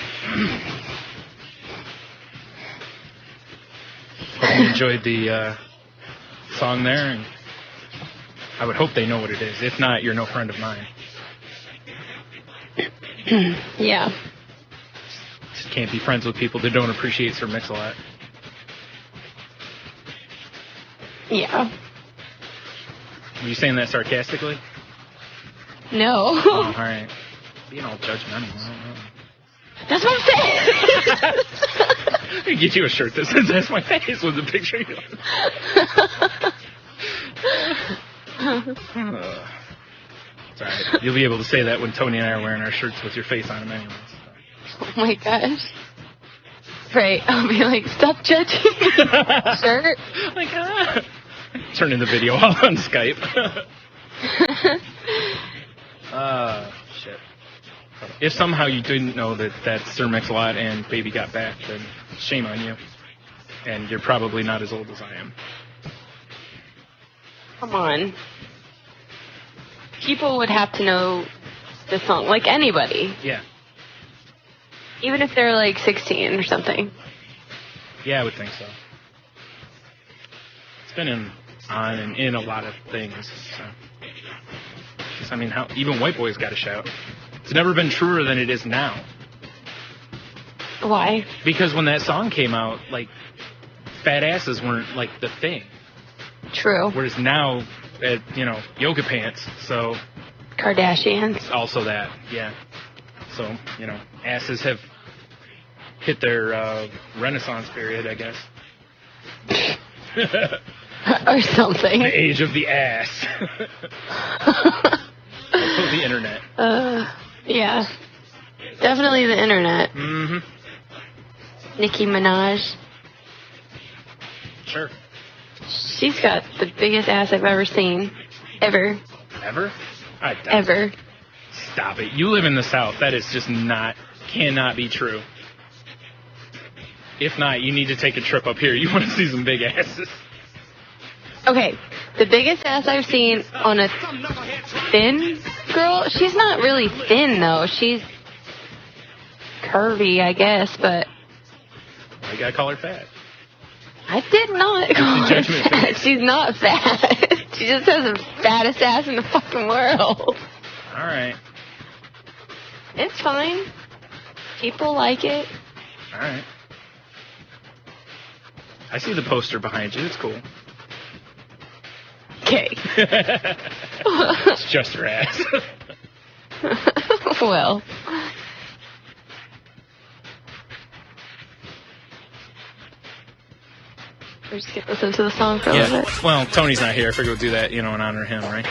Hope you enjoyed the song there, and I would hope they know what it is. If not, you're no friend of mine. Yeah. Just can't be friends with people that don't appreciate Sir Mix-a-Lot. Yeah. Were you saying that sarcastically? No. Oh, all right. Being all judgmental. That's what I'm saying. I can get you a shirt that says "That's my face" with a picture. It's all right. You'll be able to say that when Tony and I are wearing our shirts with your face on them anyways. Oh my gosh. Right. I'll be like, stop judging me. Shirt. Like, turning the video off on Skype. Shit. If somehow you didn't know that that's Sir Mix-a-Lot and Baby Got Back, then shame on you. And you're probably not as old as I am. Come on. People would have to know the song, like anybody. Yeah. Even if they're like 16 or something. Yeah, I would think so. It's been on and in a lot of things. So. I mean, how even white boys got a shout. It's never been truer than it is now. Why? Because when that song came out, like, fat asses weren't, like, the thing. True. Whereas now, yoga pants, so... Kardashians. Also that, yeah. So, asses have hit their renaissance period, I guess. Or something. The age of the ass. Also the internet. Yeah. Definitely the internet. Mm-hmm. Nicki Minaj. Sure. She's got the biggest ass I've ever seen. Ever. Ever? I doubt Ever. it. Stop it. You live in the South. That is just cannot be true. If not, you need to take a trip up here. You want to see some big asses. Okay. The biggest ass I've seen on a thin girl, she's not really thin, though. She's curvy, I guess, but... You gotta call her fat. I did not call her fat. She's not fat. She just has the fattest ass in the fucking world. Alright. It's fine. People like it. Alright. I see the poster behind you. It's cool. Okay. It's just her ass. Well. We're just gonna listen to the song for a little bit. Well, Tony's not here. I figured we'll do that, in honor of him, right?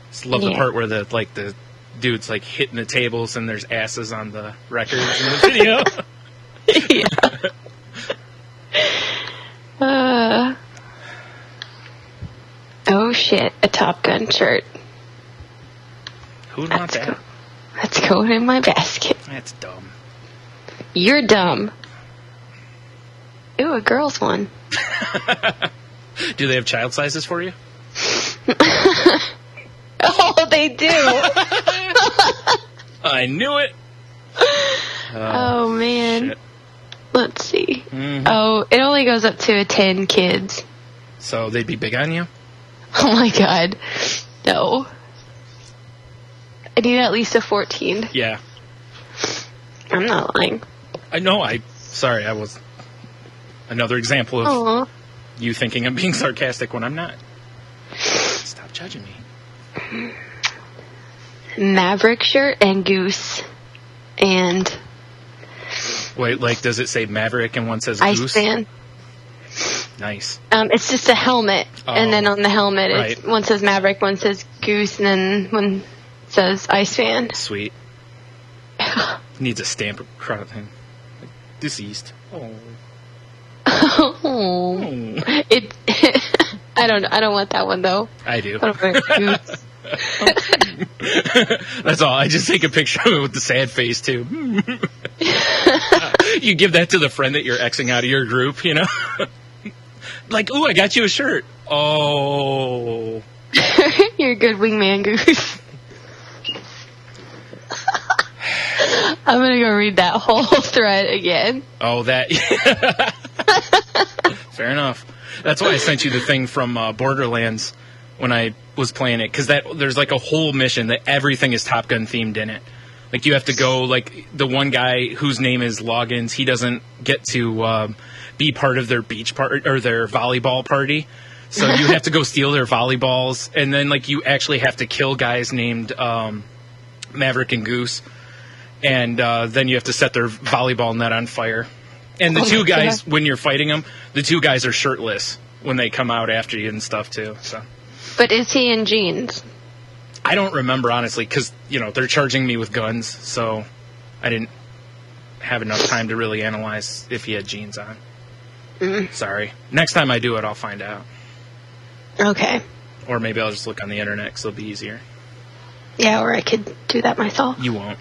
Just love the part where the dude's hitting the tables and there's asses on the records in the video. Yeah. Oh shit, a Top Gun shirt. Who'd want that? That's going in my basket. That's dumb. You're dumb. Ooh, a girl's one. Do they have child sizes for you? Oh, they do. I knew it. Oh, man. Shit. Let's see. Mm-hmm. Oh, it only goes up to 10 kids. So they'd be big on you? Oh my god. No. I need at least a 14. Yeah. I'm not lying. I know, sorry, I was another example of Aww. you thinking I'm being sarcastic when I'm not. Stop judging me. Maverick shirt and Goose. And... Wait, does it say Maverick and one says Ice Goose? Fan. Nice. It's just a helmet. And then on the helmet, right. one says Maverick, one says Goose, and then one says Ice Fan. Sweet. Needs a stamp across him. Deceased. Oh. Oh. It. I don't want that one though. I do. I don't want Goose. That's all. I just take a picture of it with the sad face too. You give that to the friend that you're Xing out of your group, ooh, I got you a shirt. Oh. You're a good wingman, Goose. I'm gonna go read that whole thread again. Oh, that. Fair enough. That's why I sent you the thing from Borderlands when I was playing it, because there's a whole mission that everything is Top Gun themed in it. You have to go, the one guy whose name is Loggins, he doesn't get to be part of their beach party or their volleyball party. So you have to go steal their volleyballs, and then you actually have to kill guys named Maverick and Goose, and then you have to set their volleyball net on fire. And the two guys, when you're fighting them, the two guys are shirtless when they come out after you and stuff too. So. But is he in jeans? I don't remember, honestly, because, they're charging me with guns, so I didn't have enough time to really analyze if he had jeans on. Mm. Sorry. Next time I do it, I'll find out. Okay. Or maybe I'll just look on the internet, because it'll be easier. Yeah, or I could do that myself. You won't.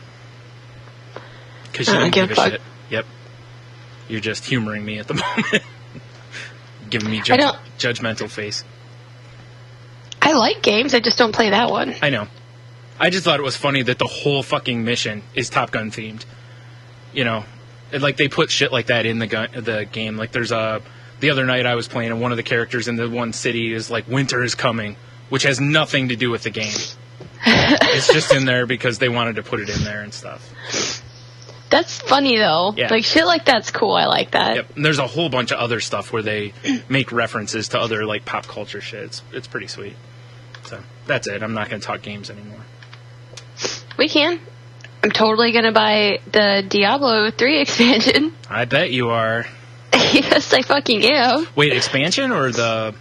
Because you don't give a shit. Yep. You're just humoring me at the moment. Giving me judgmental face. I like games, I just don't play that one. I know. I just thought it was funny that the whole fucking mission is Top Gun themed. They put shit like that in the game. There's the other night I was playing, and one of the characters in the one city is winter is coming, which has nothing to do with the game. It's just in there because they wanted to put it in there and stuff. That's funny, though. Yeah. Shit like that's cool. I like that. Yep. And there's a whole bunch of other stuff where they make references to other, pop culture shit. It's pretty sweet. So, that's it. I'm not going to talk games anymore. We can. I'm totally going to buy the Diablo 3 expansion. I bet you are. Yes, I fucking am. Wait, expansion or the...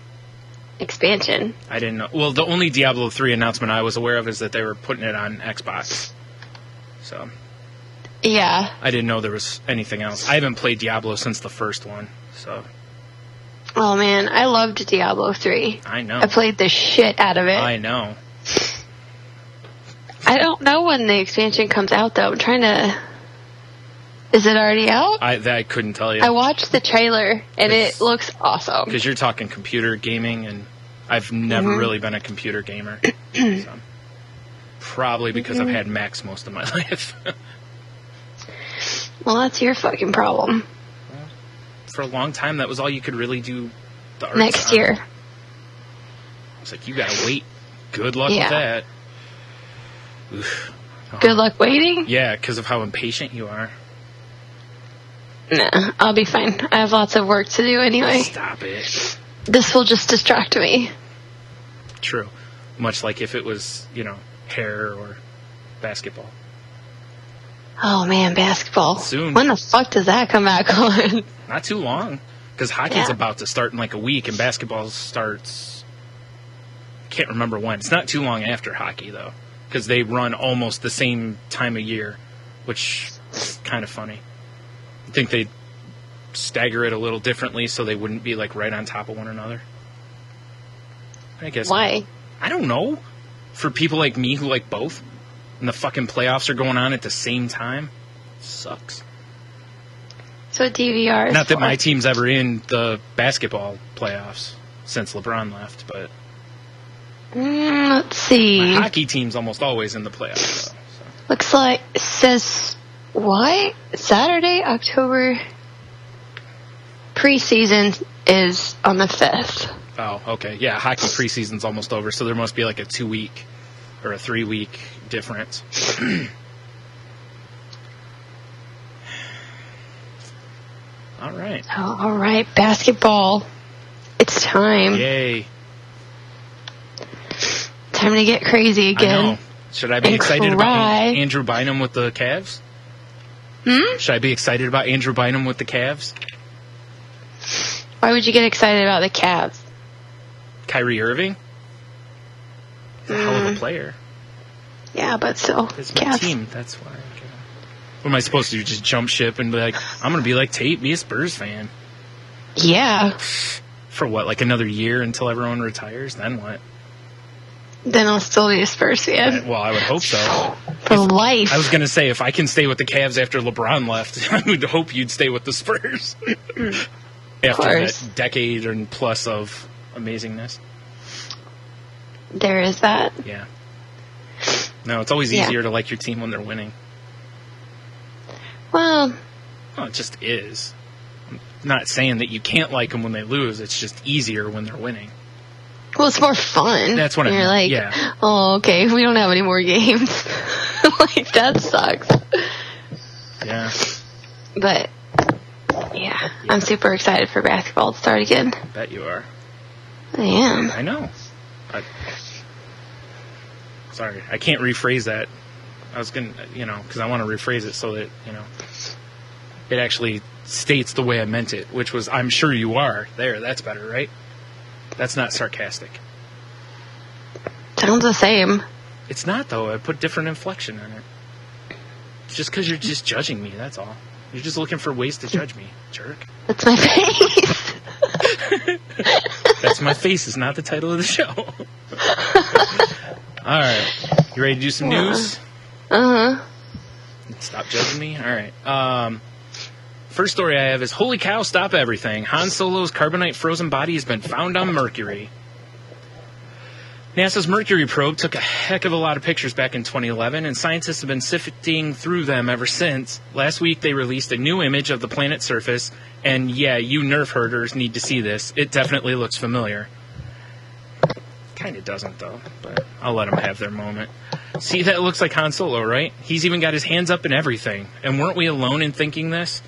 Expansion. I didn't know. Well, the only Diablo 3 announcement I was aware of is that they were putting it on Xbox. So... Yeah. I didn't know there was anything else. I haven't played Diablo since the first one, so... Oh, man. I loved Diablo 3. I know. I played the shit out of it. I know. I don't know when the expansion comes out, though. I'm trying to... Is it already out? I couldn't tell you. I watched the trailer, and it looks awesome. Because you're talking computer gaming, and I've never really been a computer gamer. So. Probably because I've had Macs most of my life. Well, that's your fucking problem. Well, for a long time, that was all you could really do the arts Next on. year. It's like, you gotta wait. Good luck with that. Oof. Good luck waiting? Yeah, because of how impatient you are. Nah, I'll be fine. I have lots of work to do anyway. Stop it. This will just distract me. True. Much like if it was, hair or basketball. Oh man, basketball. Soon. When the fuck does that come back on? Not too long. Because hockey's about to start in like a week, and basketball starts... Can't remember when. It's not too long after hockey, though. Because they run almost the same time of year, which is kind of funny. I think they'd stagger it a little differently so they wouldn't be like right on top of one another. I guess. Why? I don't know. For people like me who like both, and the fucking playoffs are going on at the same time, sucks. So DVR is Not that for. my team's ever in the basketball playoffs since LeBron left, but Let's see. my hockey team's almost always in the playoffs. Though, so. Looks like it says why Saturday, October preseason is on the 5th. Oh, okay. Yeah, hockey preseason's almost over, so there must be like a 2-week or a 3-week difference. All right. Oh, all right, basketball. It's time. Yay. Time to get crazy again. I know. Should I be And excited cry. about Andrew Bynum with the Cavs? Should I be excited about Andrew Bynum with the Cavs? Why would you get excited about the Cavs? Kyrie Irving? He's a hell of a player. Yeah, but still. It's my Cavs. team. That's why. What am I supposed to do? Just jump ship and be like, I'm going to be like Tate, be a Spurs fan. Yeah. For what, like another year until everyone retires? Then what? Then I'll still be a Spurs fan. Well, I would hope so. For life. I was going to say, if I can stay with the Cavs after LeBron left, I would hope you'd stay with the Spurs. After that decade and plus of amazingness. There is that. Yeah. No, it's always easier to like your team when they're winning. Well, it just is. I'm not saying that you can't like them when they lose. It's just easier when they're winning. Well, it's more fun. That's what I mean. You're like, yeah. Oh, okay, we don't have any more games. Like, that sucks. Yeah. But, yeah, I'm super excited for basketball to start again. Bet you are. I am. I know. Sorry, I can't rephrase that. I was going to, because I want to rephrase it so that, it actually states the way I meant it, which was, I'm sure you are. There, that's better, right? That's not sarcastic. Sounds the same. It's not, though. I put different inflection on it. It's just because you're just judging me, that's all. You're just looking for ways to judge me, jerk. That's my face. That's my face is not the title of the show. All right. You ready to do some news? Uh-huh. Stop judging me? All right. First story I have is, holy cow, stop everything. Han Solo's carbonite frozen body has been found on Mercury. NASA's Mercury probe took a heck of a lot of pictures back in 2011, and scientists have been sifting through them ever since. Last week, they released a new image of the planet's surface, and yeah, you nerf herders need to see this. It definitely looks familiar. Kind of doesn't, though, but I'll let them have their moment. See, that looks like Han Solo, right? He's even got his hands up and everything. And weren't we alone in thinking this?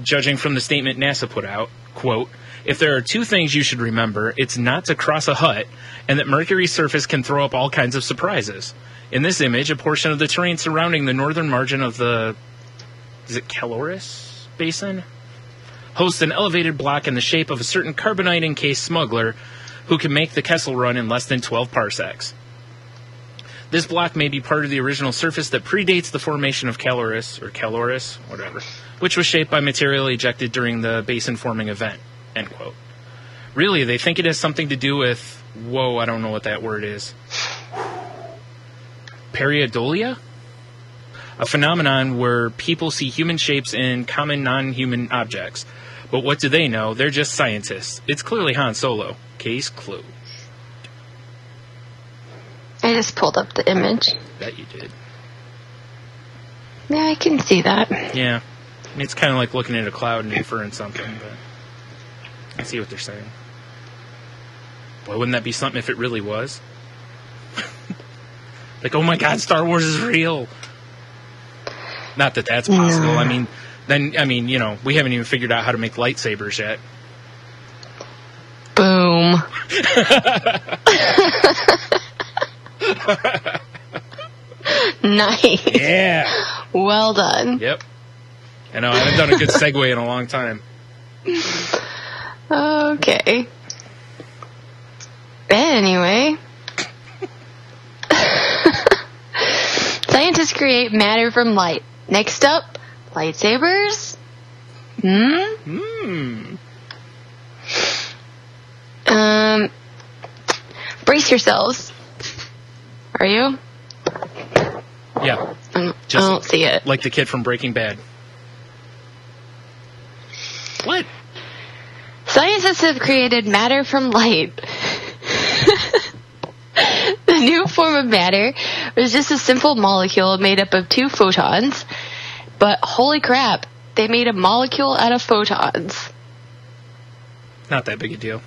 Judging from the statement NASA put out, quote, if there are two things you should remember, it's not to cross a hut, and that Mercury's surface can throw up all kinds of surprises. In this image, a portion of the terrain surrounding the northern margin of the, is it Caloris Basin? Hosts an elevated block in the shape of a certain carbonite-encased smuggler who can make the Kessel Run in less than 12 parsecs. This block may be part of the original surface that predates the formation of Caloris, whatever, which was shaped by material ejected during the basin-forming event, end quote. Really, they think it has something to do with, I don't know what that word is. Periodolia? a phenomenon where people see human shapes in common non-human objects. But what do they know? They're just scientists. It's clearly Han Solo. Case closed. I just pulled up the image. Bet you did. Yeah, I can see that. Yeah. I mean, it's kind of like looking at a cloud and inferring something, but I see what they're saying. Boy, wouldn't that be something if it really was? Like, oh my God, Star Wars is real. Not that that's possible. No. I mean, you know, we haven't even figured out how to make lightsabers yet. Boom. Nice. Yeah. Well done. Yep. I know, I haven't done a good segue in a long time. Okay. Anyway. Scientists create matter from light. Next up, lightsabers. Brace yourselves. Are you? Yeah. I don't see it. Like the kid from Breaking Bad. What? Scientists have created matter from light. The new form of matter was just a simple molecule made up of 2 photons. But holy crap, they made a molecule out of photons. Not that big a deal.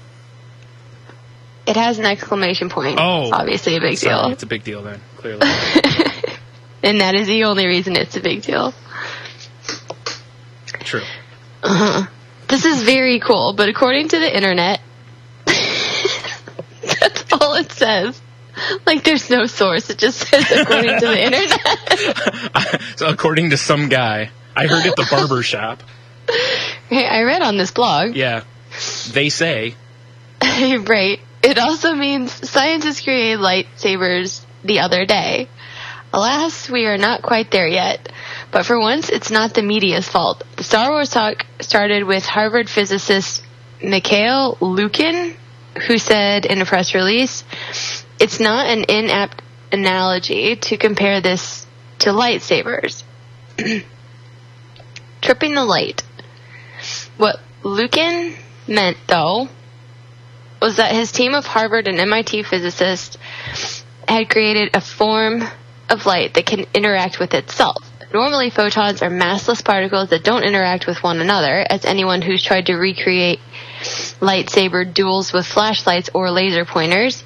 It has an exclamation point. Oh. It's obviously a big Sorry, deal. it's a big deal then, clearly. And that is the only reason it's a big deal. True. This is very cool, but according to the internet, that's all it says. Like, there's no source. It just says according to the internet. So according to some guy, I heard at the barber shop. Hey, I read on this blog. Yeah. They say. Right. It also means scientists created lightsabers the other day. Alas, we are not quite there yet. But for once, it's not the media's fault. The Star Wars talk started with Harvard physicist Mikhail Lukin, who said in a press release, "It's not an inapt analogy to compare this to lightsabers." Tripping the light. What Lukin meant, though, was that his team of Harvard and MIT physicists had created a form of light that can interact with itself. Normally, photons are massless particles that don't interact with one another, as anyone who's tried to recreate lightsaber duels with flashlights or laser pointers,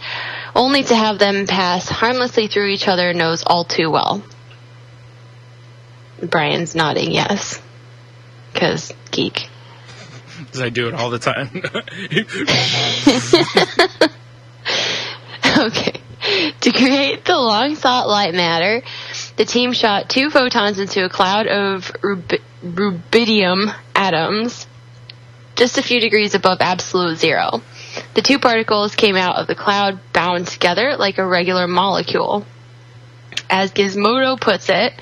only to have them pass harmlessly through each other, knows all too well. Brian's nodding yes. Because geek. Because I do it all the time. Okay. To create the long-sought light matter, the team shot 2 photons into a cloud of rubidium atoms, just a few degrees above absolute zero. The 2 particles came out of the cloud bound together like a regular molecule. As Gizmodo puts it,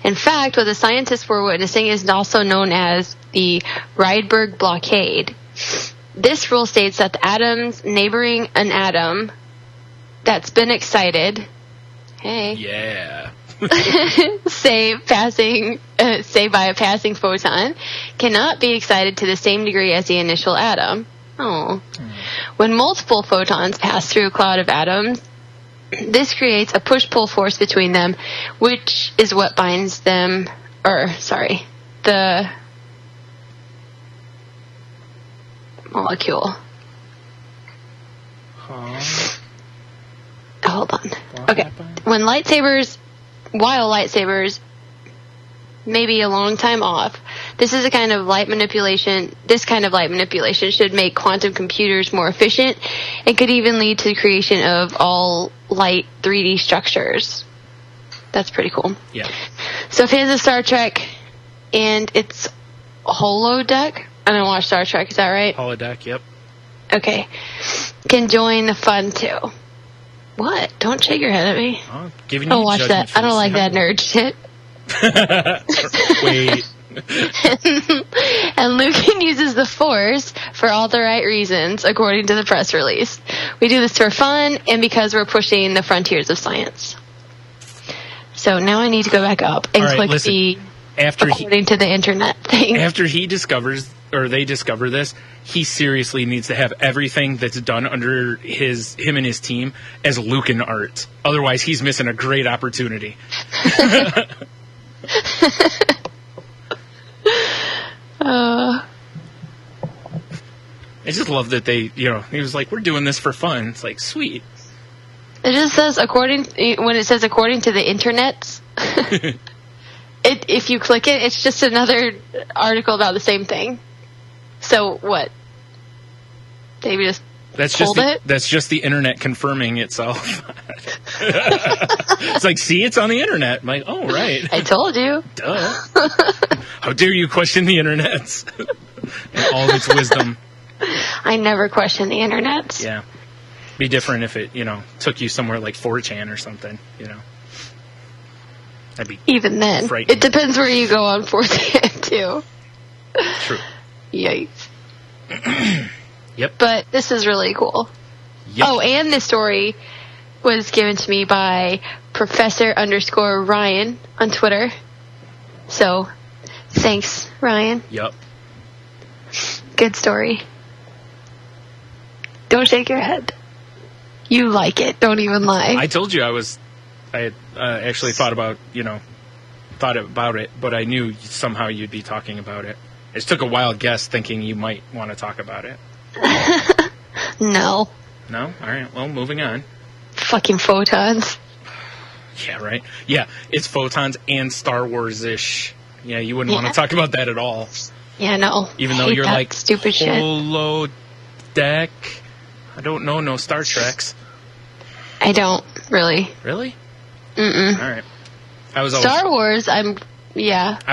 in fact, what the scientists were witnessing is also known as the Rydberg blockade. This rule states that the atoms neighboring an atom that's been excited, Yeah. say by a passing photon, cannot be excited to the same degree as the initial atom. When multiple photons pass through a cloud of atoms, this creates a push-pull force between them, which is what binds them, the molecule. Hold on. Okay. While lightsabers may be a long time off, this kind of light manipulation should make quantum computers more efficient and could even lead to the creation of all light 3D structures. That's pretty cool. Yeah. So fans of Star Trek and its holodeck, I don't watch Star Trek, is that right? Holodeck, yep. Okay. Can join the fun too. What? Don't shake your head at me. Oh, giving Don't you watch judgment that. I don't like that nerd shit. Wait. And Lucan uses the Force for all the right reasons, according to the press release. We do this for fun and because we're pushing the frontiers of science. So now I need to go back up and All right, click listen. the After according to the internet thing. After he discovers, or they discover this, he seriously needs to have everything that's done under him and his team as Lucan art. Otherwise, he's missing a great opportunity. I just love that they, he was like, we're doing this for fun. It's like, sweet. It just says when it says according to the internets, if you click it, it's just another article about the same thing. So what? They just pulled it? That's just the internet confirming itself. It's like, see, it's on the internet. I'm like, oh, right. I told you. Duh. How dare you question the internet and all its wisdom. I never question the internet. Yeah. Be different if it, took you somewhere like 4chan or something, That'd be even then. frightening. It depends where you go on 4chan too. True. Yikes. Yep. But this is really cool. Yep. Oh, and this story was given to me by Professor_Ryan on Twitter. So, thanks, Ryan. Yep. Good story. Don't shake your head. You like it. Don't even lie. I told you I had actually thought about it, but I knew somehow you'd be talking about it. I just took a wild guess thinking you might want to talk about it. No. No? All right. Well, moving on. Fucking photons. Yeah, right? Yeah, it's photons and Star Wars-ish. Yeah, you wouldn't want to talk about that at all. Yeah, no. Even though Hate you're that like, stupid shit. holodeck. I don't know no Star Treks. I don't, really. Really? Mm-mm. All right. I was Star Wars, I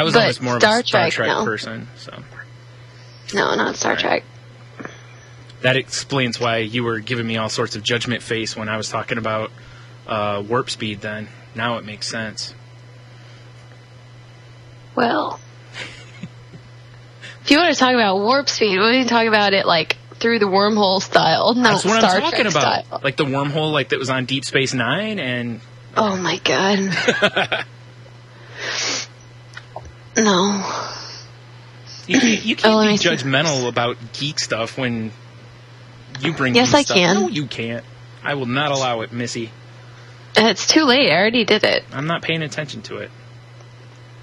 was always more of a Star Trek no. person. So. No, not Star Trek. That explains why you were giving me all sorts of judgment face when I was talking about warp speed then. Now it makes sense. Well, if you want to talk about warp speed, we can talk about it like through the wormhole style, not That's what Star I'm talking Trek about. style. Like the wormhole like that was on Deep Space Nine and... Oh my god. No. You can't be judgmental about geek stuff when you bring Yes, geek I stuff. can. No, you can't. I will not allow it, Missy. It's too late. I already did it. I'm not paying attention to it.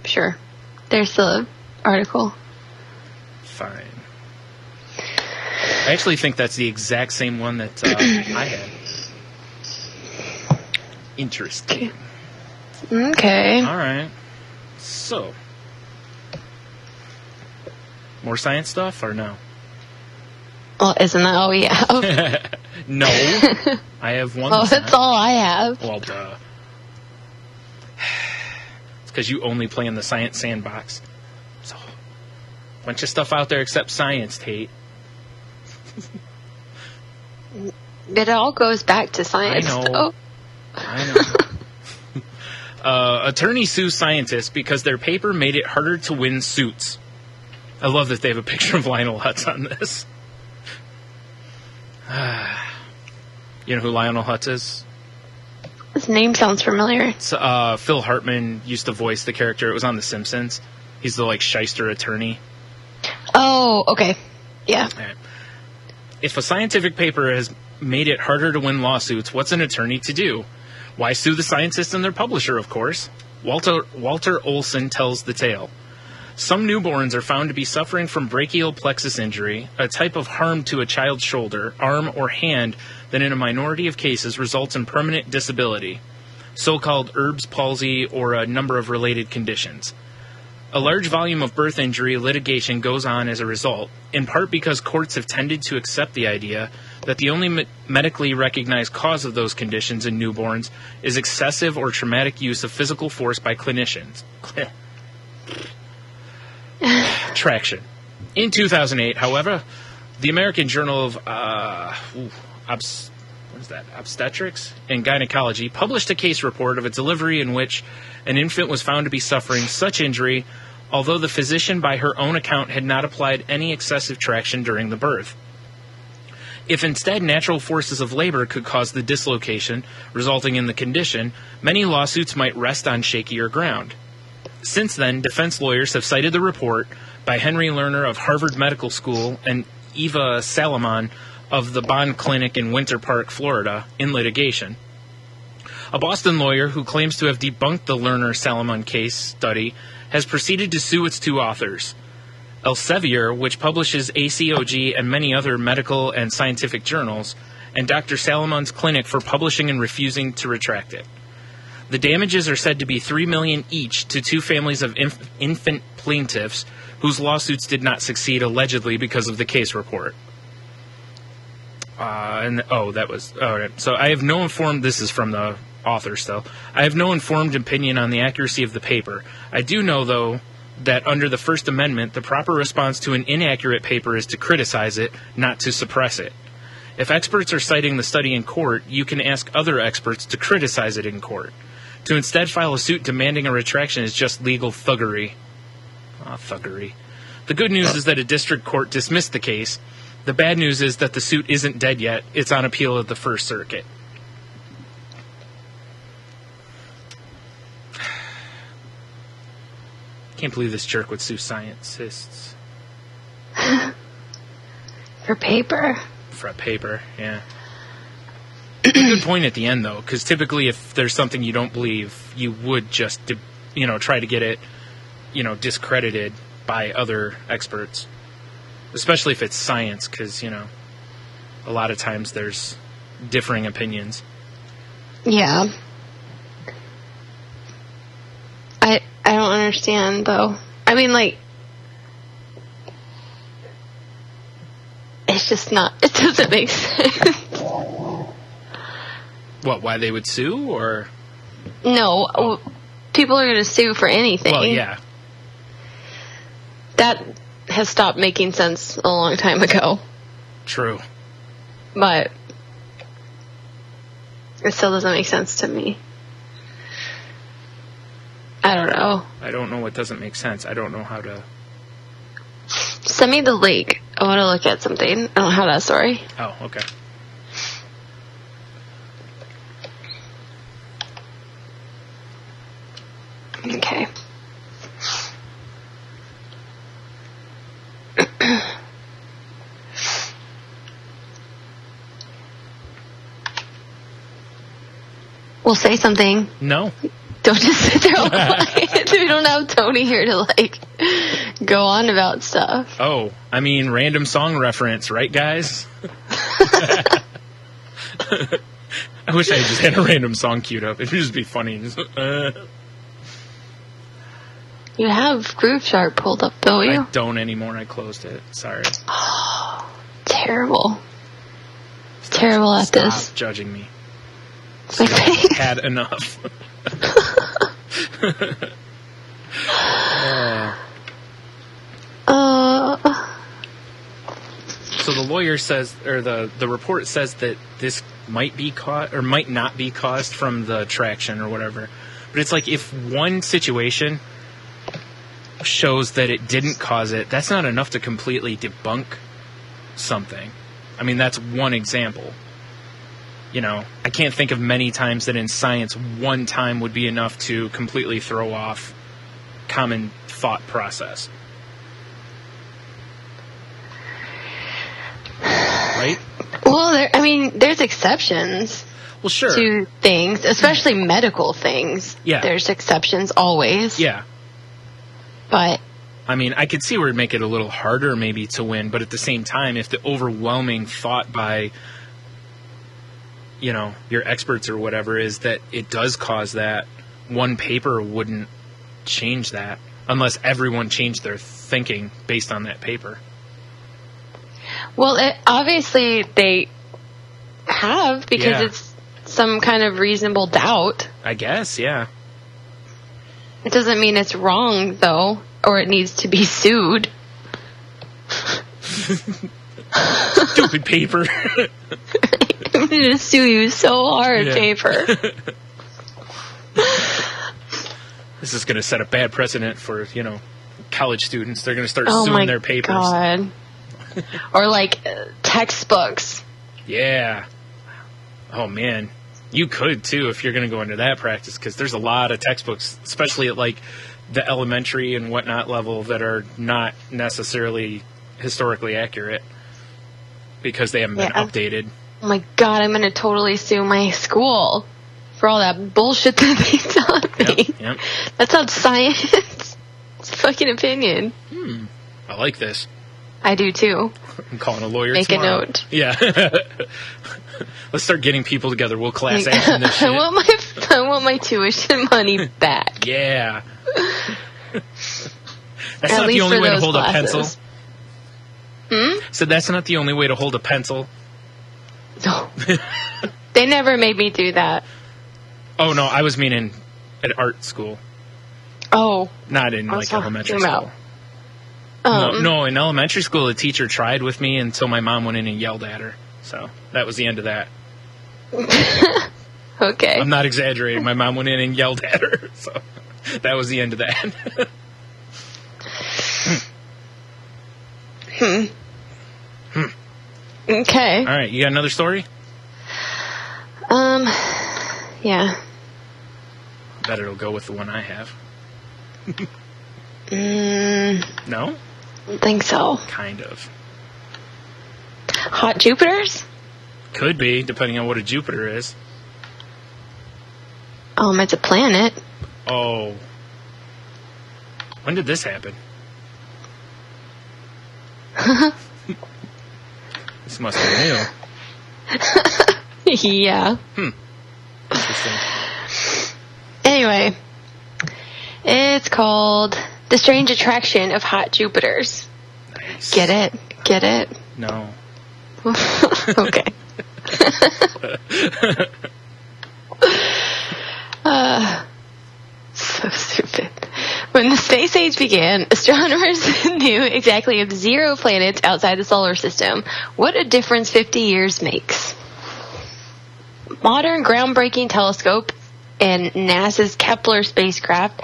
Sure. There's the article. Fine. I actually think that's the exact same one that I had. Interesting. Okay. All right. So, more science stuff or no? Well, isn't that all we have? No. I have one. Oh, that's all I have. Well, duh. It's because you only play in the science sandbox. So, bunch of stuff out there except science, Tate. It all goes back to science, I know. though. I know. Attorney sues scientists because their paper made it harder to win suits. I love that they have a picture of Lionel Hutz on this. You know who Lionel Hutz is? His name sounds familiar. It's, Phil Hartman used to voice the character. It was on The Simpsons. He's the, shyster attorney. Oh, okay. Yeah. Right. If a scientific paper has made it harder to win lawsuits, what's an attorney to do? Why sue the scientist and their publisher, of course? Walter Olson tells the tale. Some newborns are found to be suffering from brachial plexus injury, a type of harm to a child's shoulder, arm, or hand that in a minority of cases results in permanent disability, so-called Erb's palsy or a number of related conditions. A large volume of birth injury litigation goes on as a result, in part because courts have tended to accept the idea that the only medically recognized cause of those conditions in newborns is excessive or traumatic use of physical force by clinicians. Traction. In 2008, however, the American Journal of Obstetrics and Gynecology published a case report of a delivery in which an infant was found to be suffering such injury, although the physician, by her own account, had not applied any excessive traction during the birth. If instead natural forces of labor could cause the dislocation resulting in the condition, many lawsuits might rest on shakier ground. Since then, defense lawyers have cited the report by Henry Lerner of Harvard Medical School and Eva Salomon of the Bond Clinic in Winter Park, Florida, in litigation. A Boston lawyer who claims to have debunked the Lerner-Salomon case study has proceeded to sue its two authors. Elsevier, which publishes ACOG and many other medical and scientific journals, and Dr. Salomon's clinic for publishing and refusing to retract it. The damages are said to be $3 million each to two families of infant plaintiffs whose lawsuits did not succeed allegedly because of the case report. So I have no informed, this is from the author still, I have no informed opinion on the accuracy of the paper. I do know, though, that under the First Amendment, the proper response to an inaccurate paper is to criticize it, not to suppress it. If experts are citing the study in court, you can ask other experts to criticize it in court. To instead file a suit demanding a retraction is just legal thuggery. Thuggery. The good news is that a district court dismissed the case. The bad news is that the suit isn't dead yet. It's on appeal at the First Circuit. Can't believe this jerk would sue scientists. For paper. For a paper, yeah. Good point at the end, though, because typically if there's something you don't believe, you would just, try to get it, discredited by other experts. Especially if it's science, because, a lot of times there's differing opinions. Yeah. I don't understand, though. I mean, it's just not, it doesn't make sense. What, why they would sue, or? No, people are going to sue for anything. Well, yeah. That has stopped making sense a long time ago. True. But it still doesn't make sense to me. I don't know. I don't know what doesn't make sense. I don't know how to... Send me the link. I want to look at something. I don't have that story. Oh, okay. Okay. We'll say something. No. Don't just sit there all quiet. We don't have Tony here to, go on about stuff. Oh, I mean, random song reference, right, guys? I wish I just had a random song queued up. It would just be funny. You have Groove Shark pulled up, don't you? I don't anymore. I closed it. Sorry. Oh, terrible. Terrible at this. Stop judging me. My face. Had enough. So the lawyer says, or the report says that this might be caused, or might not be caused from the traction or whatever. But it's like, if one situation shows that it didn't cause it, that's not enough to completely debunk something. I mean, that's one example. I can't think of many times that in science one time would be enough to completely throw off common thought process. Right? Well, there's exceptions. Well, sure. To things, especially medical things. Yeah. There's exceptions always. Yeah. But I mean, I could see where it'd make it a little harder maybe to win, but at the same time, if the overwhelming thought by your experts or whatever is that it does cause that, one paper wouldn't change that unless everyone changed their thinking based on that paper. Well, obviously they have, because it's some kind of reasonable doubt. I guess, yeah. It doesn't mean it's wrong, though, or it needs to be sued. Stupid paper. I'm going to sue you so hard, paper. This is going to set a bad precedent for, college students. They're going to start suing their papers. Oh, my God. Or, textbooks. Yeah. Oh, man. You could, too, if you're going to go into that practice, because there's a lot of textbooks, especially at, like, the elementary and whatnot level, that are not necessarily historically accurate because they haven't been updated. Oh, my God, I'm going to totally sue my school for all that bullshit that they taught me. Yep. That's not science. It's a fucking opinion. I like this. I do, too. I'm calling a lawyer Make tomorrow. a note. Yeah. Let's start getting people together. We'll class action this shit. I want my tuition money back. Yeah. That's not the only way to hold a pencil. So that's not the only way to hold a pencil. No. They never made me do that. Oh, no, I was meaning at art school. Oh. Not in, like, elementary school. No, in elementary school, a teacher tried with me until my mom went in and yelled at her. So that was the end of that. Okay. I'm not exaggerating. My mom went in and yelled at her. So that was the end of that. Okay. All right, you got another story? Yeah. Bet it'll go with the one I have. No? I don't think so. Kind of. Hot Jupiters? Could be, depending on what a Jupiter is. It's a planet. Oh. When did this happen? This must be new. Yeah. Interesting. Anyway, it's called The Strange Attraction of Hot Jupiters. Nice. Get it? Get it? No. Okay. So stupid. When the space age began, astronomers knew exactly of 0 planets outside the solar system. What a difference 50 years makes. Modern groundbreaking telescope and NASA's Kepler spacecraft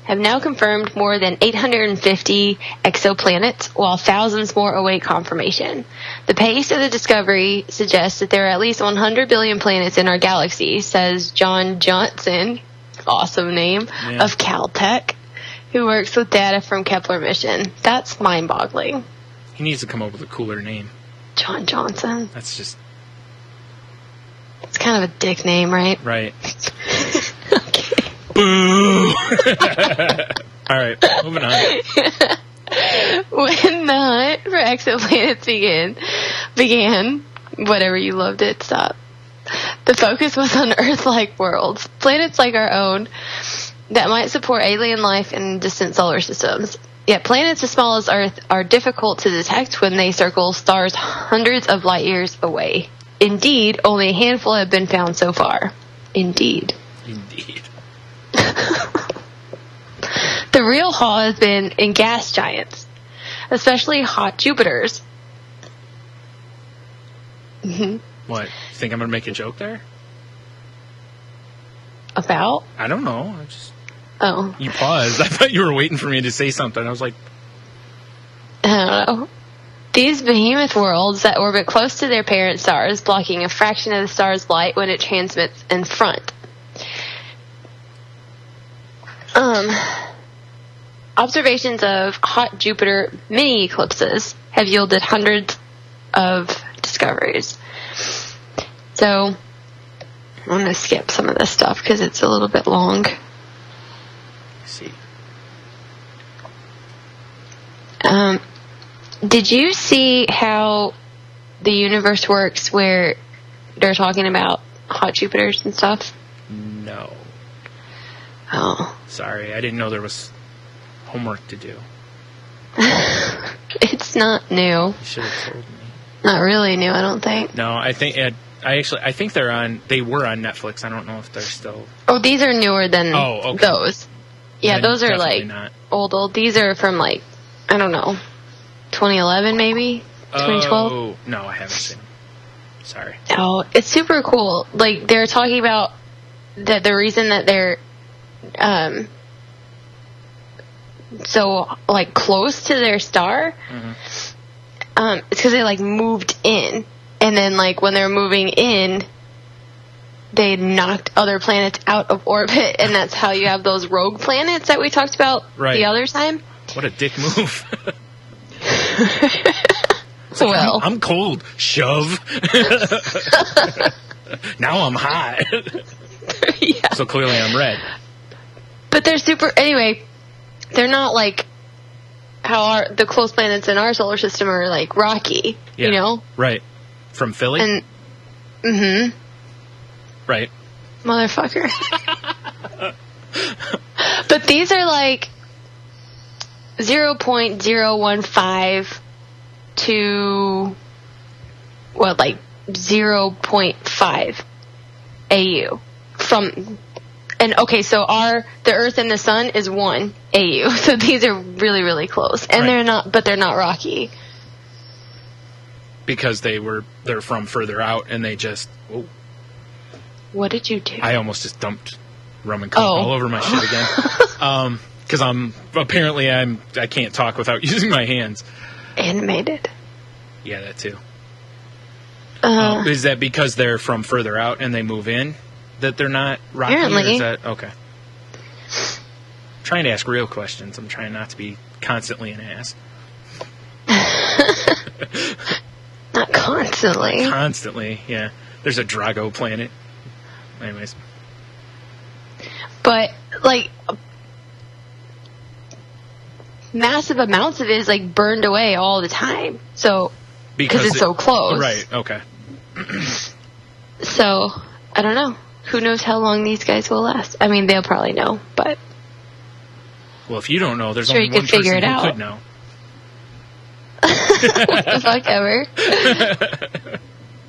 have now confirmed more than 850 exoplanets, while thousands more await confirmation. The pace of the discovery suggests that there are at least 100 billion planets in our galaxy, says John Johnson, awesome name, of Caltech, who works with data from Kepler mission. That's mind-boggling. He needs to come up with a cooler name. John Johnson. That's just... It's kind of a dick name, right? Right. Okay. Boo! All right, moving on. When the hunt for exoplanets began, whatever you loved it, stop. The focus was on Earth-like worlds, planets like our own, that might support alien life in distant solar systems. Yet planets as small as Earth are difficult to detect when they circle stars hundreds of light years away. Indeed, only a handful have been found so far. Indeed. The real haul has been in gas giants, especially hot Jupiters. What? You think I'm going to make a joke there? About? I don't know. Oh. You paused. I thought you were waiting for me to say something. I was like... I don't know. These behemoth worlds that orbit close to their parent stars, blocking a fraction of the star's light when it transmits in front. Observations of hot Jupiter mini eclipses have yielded hundreds of discoveries. So, I'm going to skip some of this stuff because it's a little bit long. Let's see. Did you see how the universe works where they're talking about hot Jupiters and stuff? No. Oh. Sorry, I didn't know there was homework to do. It's not new. You should have told me. Not really new, I don't think. No, I think I think they were on Netflix. I don't know if they're still. Oh, these are newer than those. Yeah, Then those are definitely like not. old. These are from like, I don't know, 2011 maybe? 2012? Oh, no, I haven't seen them. Sorry. Oh, it's super cool. Like, they're talking about that the reason that they're so like close to their star, it's because they like moved in And then, like, when they're moving in, they knocked other planets out of orbit, and that's how you have those rogue planets that we talked about the other time. What a dick move. Well, I'm cold. Shove. Now I'm hot. Yeah. So clearly I'm red. But they're anyway, they're not like how the close planets in our solar system are, like, rocky, you know? Right. From Philly? And, Right. Motherfucker. But these are like 0.015 to, well, like 0.5 AU from, and okay, so the Earth and the Sun is 1 AU, so these are really, really close, and they're not rocky. Because they're from further out, and they just, whoa. What did you do? I almost just dumped rum and coke all over my shit again. Because I can't talk without using my hands. Animated. Yeah, that too. Is that because they're from further out and they move in that they're not rocky? Apparently. Or is that okay? I'm trying to ask real questions. I'm trying not to be constantly an ass. Not constantly. Constantly, yeah. There's a Drago planet. Anyways. But, like, massive amounts of it is, like, burned away all the time. So, because it's so close. Right, okay. So, I don't know. Who knows how long these guys will last? I mean, they'll probably know, but... Well, if you don't know, there's sure only one person who out. could know. What the fuck ever.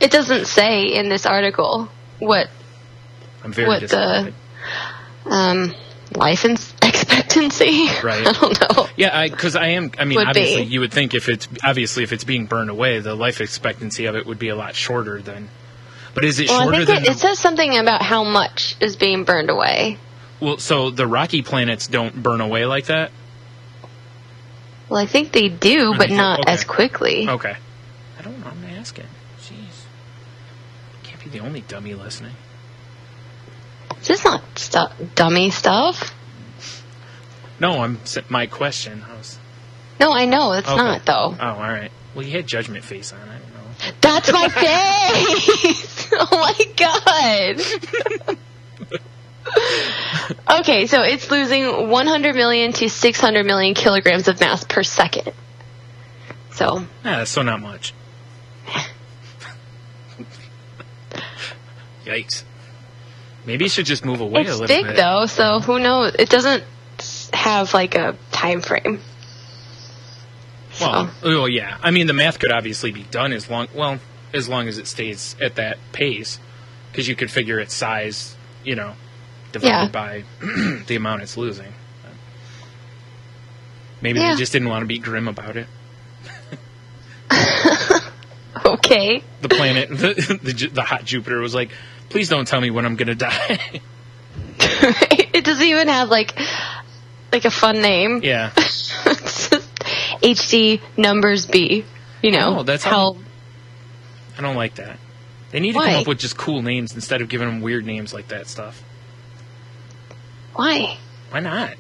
It doesn't say in this article what the life expectancy. Right. I don't know. Yeah, because obviously be. you would think if it's being burned away, the life expectancy of it would be a lot shorter than. But is it shorter I think it says something about how much is being burned away. Well, so the rocky planets don't burn away like that? Well, I think they do, but not as quickly. Okay. I don't know. I'm asking. Jeez. Can't be the only dummy listening. It's just not dummy stuff. No, my question. No, I know. It's not, though. Oh, all right. Well, you had judgment face on it. I don't know. That's my face! Oh, my God. Okay, so it's losing 100 million to 600 million kilograms of mass per second. So. Yeah, that's so not much. Yikes. Maybe it should just move away a little bit. It's big, though, so who knows? It doesn't have, like, a time frame. Well, yeah. I mean, the math could obviously be done as long as it stays at that pace. Because you could figure its size, divided by the amount it's losing. Maybe they just didn't want to be grim about it. Okay. The planet, the hot Jupiter was like, please don't tell me when I'm going to die. It doesn't even have, like a fun name. Yeah. It's just HD numbers B. No, that's how... I don't like that. They need to come up with just cool names instead of giving them weird names like that stuff. Why? Why not?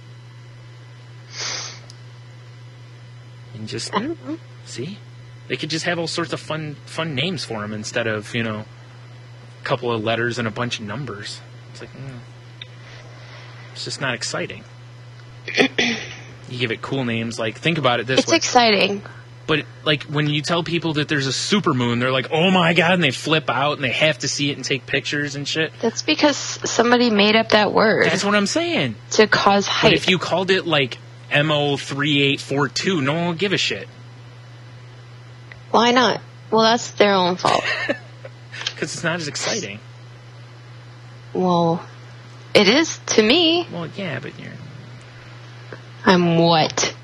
And just... I don't know. See? They could just have all sorts of fun names for them instead of, a couple of letters and a bunch of numbers. It's like, it's just not exciting. You give it cool names, like, think about it this way. It's exciting. But, like, when you tell people that there's a supermoon, they're like, oh my God, and they flip out and they have to see it and take pictures and shit. That's because somebody made up that word. That's what I'm saying. To cause hype. But if you called it, like, MO3842, no one would give a shit. Why not? Well, that's their own fault. Because it's not as exciting. Well, it is to me. Well, yeah, but you're... I'm what?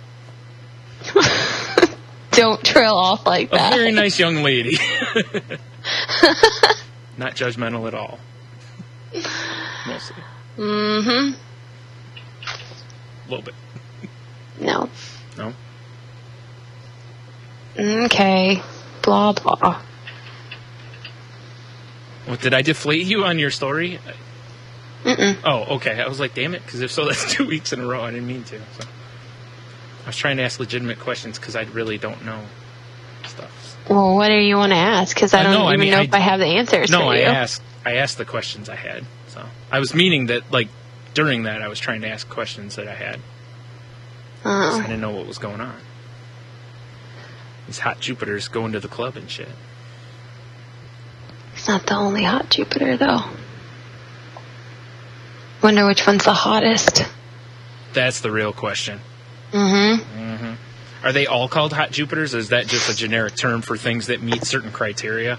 Don't trail off like that. A very nice young lady. Not judgmental at all. Mostly. Mm-hmm. A little bit. No. No? Okay. Blah, blah. What, did I deflate you on your story? Mm-mm. Oh, okay. I was like, damn it, because if so, that's 2 weeks in a row. I didn't mean to. So. I was trying to ask legitimate questions because I really don't know stuff. Well, what do you want to ask? Because I don't even know if I have the answers for you. I asked the questions I had. So I was meaning that, like, during that, I was trying to ask questions that I had. I didn't know what was going on. These hot Jupiters going to the club and shit. It's not the only hot Jupiter, though. Wonder which one's the hottest. That's the real question. Mm-hmm. Are they all called hot Jupiters, or is that just a generic term for things that meet certain criteria?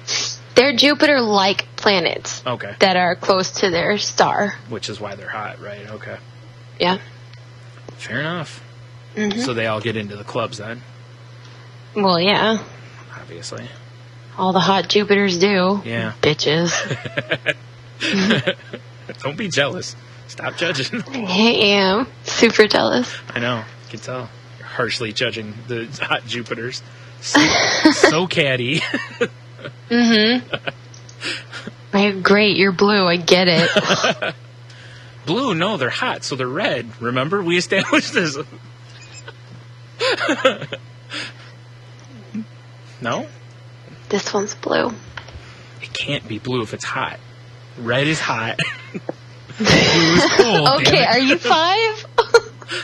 They're Jupiter-like planets. Okay. That are close to their star. Which is why they're hot, right? Okay. Yeah. Fair enough. Mm-hmm. So they all get into the clubs then? Well, yeah. Obviously. All the hot Jupiters do. Yeah. Bitches. Don't be jealous. Stop judging. I am. Super jealous. I know. I can tell. You're harshly judging the hot Jupiters. So catty. Great, you're blue. I get it. Blue? No, they're hot, so they're red. Remember? We established this. No? This one's blue. It can't be blue if it's hot. Red is hot. Blue is cold. Okay, are you 5?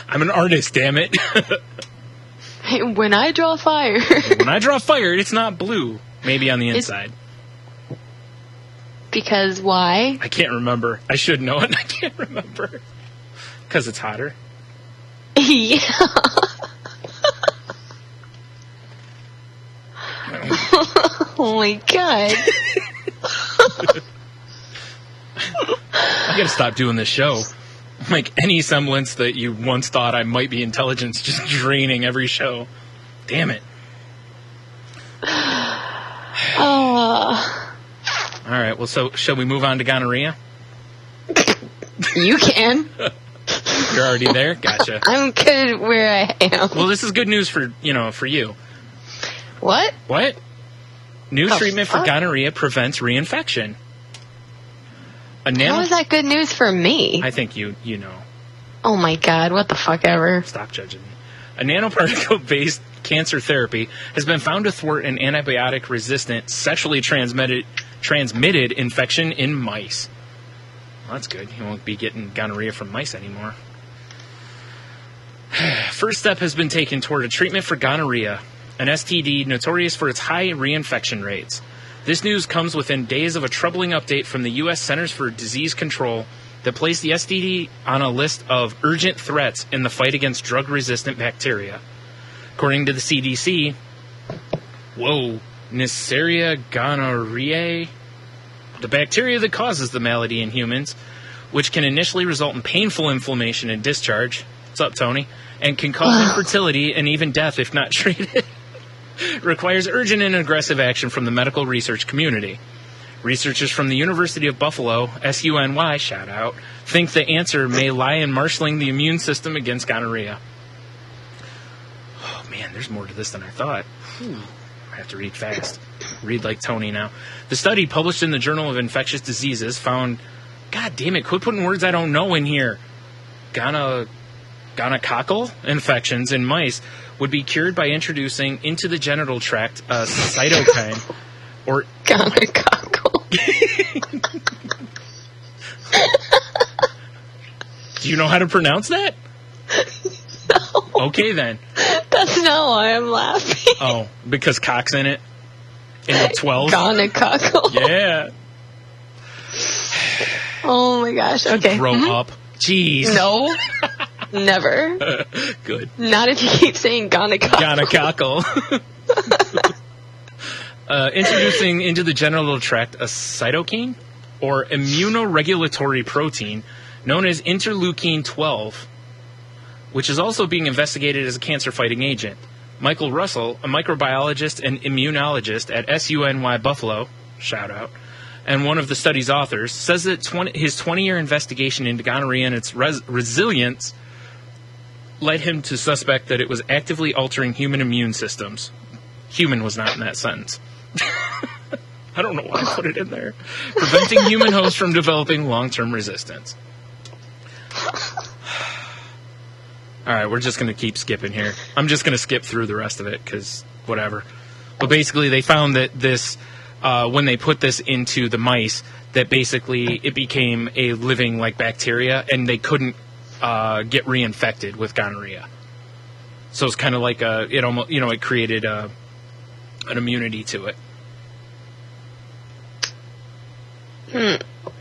I'm an artist, damn it. When I draw fire. When I draw fire, it's not blue. Maybe on the inside. Because why? I can't remember. I should know it. I can't remember. Because it's hotter. Yeah. Oh my god. I gotta stop doing this show. Like, any semblance that you once thought I might be intelligent's just draining every show. Damn it. Alright, well, so, shall we move on to gonorrhea? You can. You're already there? Gotcha. I'm good where I am. Well, this is good news for you. What? What? New treatment for gonorrhea prevents reinfection. How is that good news for me? I think you know. Oh my god, what the fuck ever. Stop judging me. A nanoparticle-based cancer therapy has been found to thwart an antibiotic-resistant, sexually transmitted infection in mice. Well, that's good. You won't be getting gonorrhea from mice anymore. First step has been taken toward a treatment for gonorrhea, an STD notorious for its high reinfection rates. This news comes within days of a troubling update from the U.S. Centers for Disease Control that placed the STD on a list of urgent threats in the fight against drug-resistant bacteria. According to the CDC, Neisseria gonorrhoeae, the bacteria that causes the malady in humans, which can initially result in painful inflammation and discharge. What's up, Tony? And can cause infertility and even death if not treated. Requires urgent and aggressive action from the medical research community. Researchers from the University of Buffalo, SUNY, shout out, think the answer may lie in marshaling the immune system against gonorrhea. Oh man, there's more to this than I thought. I have to read fast. Read like Tony now. The study, published in the Journal of Infectious Diseases, found... God damn it, quit putting words I don't know in here. Gonococcal infections in mice would be cured by introducing into the genital tract a cytokine or... Gonococcal. Do you know how to pronounce that? No. Okay, then. That's not why I'm laughing. Oh, because cock's in it? In the 12? Gonococcal. Yeah. Oh my gosh, okay. Grow up. Jeez. No. Never. Good. Not if you keep saying gonococcal. Introducing into the genital tract a cytokine, or immunoregulatory protein, known as interleukin-12, which is also being investigated as a cancer-fighting agent. Michael Russell, a microbiologist and immunologist at SUNY Buffalo, shout out, and one of the study's authors, says that his 20-year investigation into gonorrhea and its resilience led him to suspect that it was actively altering human immune systems. Human was not in that sentence. I don't know why I put it in there. Preventing human hosts from developing long-term resistance. All right, we're just going to keep skipping here. I'm just going to skip through the rest of it because whatever. But basically, they found that this, when they put this into the mice, that basically it became a living like bacteria, and they couldn't get reinfected with gonorrhea. So it's kind of like it almost, it created an immunity to it.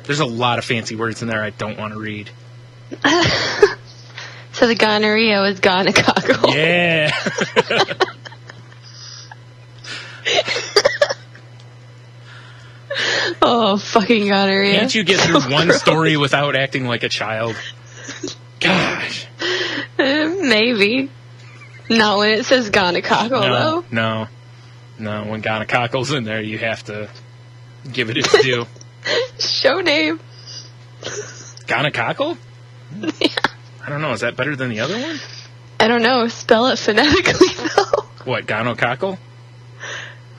There's a lot of fancy words in there I don't want to read. So the gonorrhea was gonococcal. Yeah. Oh, fucking gonorrhea. Can't you get through one story without acting like a child? Gosh. Maybe. Not when it says gonococcal, though. No. When gonococcal's in there, you have to give it its due. Show name. Gonococcal? Yeah. I don't know. Is that better than the other one? I don't know. Spell it phonetically, though. What, gonococcal?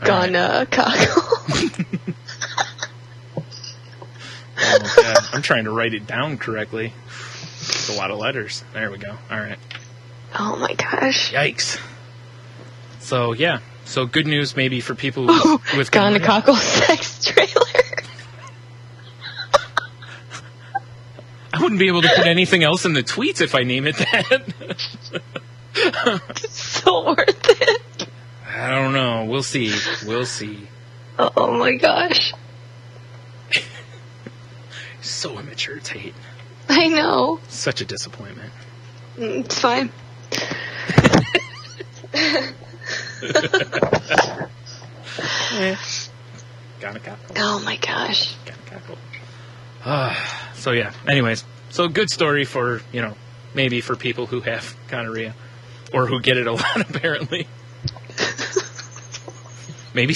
Gonococcal. Oh, God. I'm trying to write it down correctly. It's a lot of letters. There we go. All right. Oh, my gosh. Yikes. So, yeah. So, good news maybe for people with gonococcal sex trailer. I wouldn't be able to put anything else in the tweets if I name it that. It's so worth it. I don't know. We'll see. Oh my gosh. So immature, Tate. I know. Such a disappointment. It's fine. Gonococcal. Oh my gosh. Gonococcal. So yeah, anyways. So good story for, maybe for people who have gonorrhea. Or who get it a lot, apparently. Maybe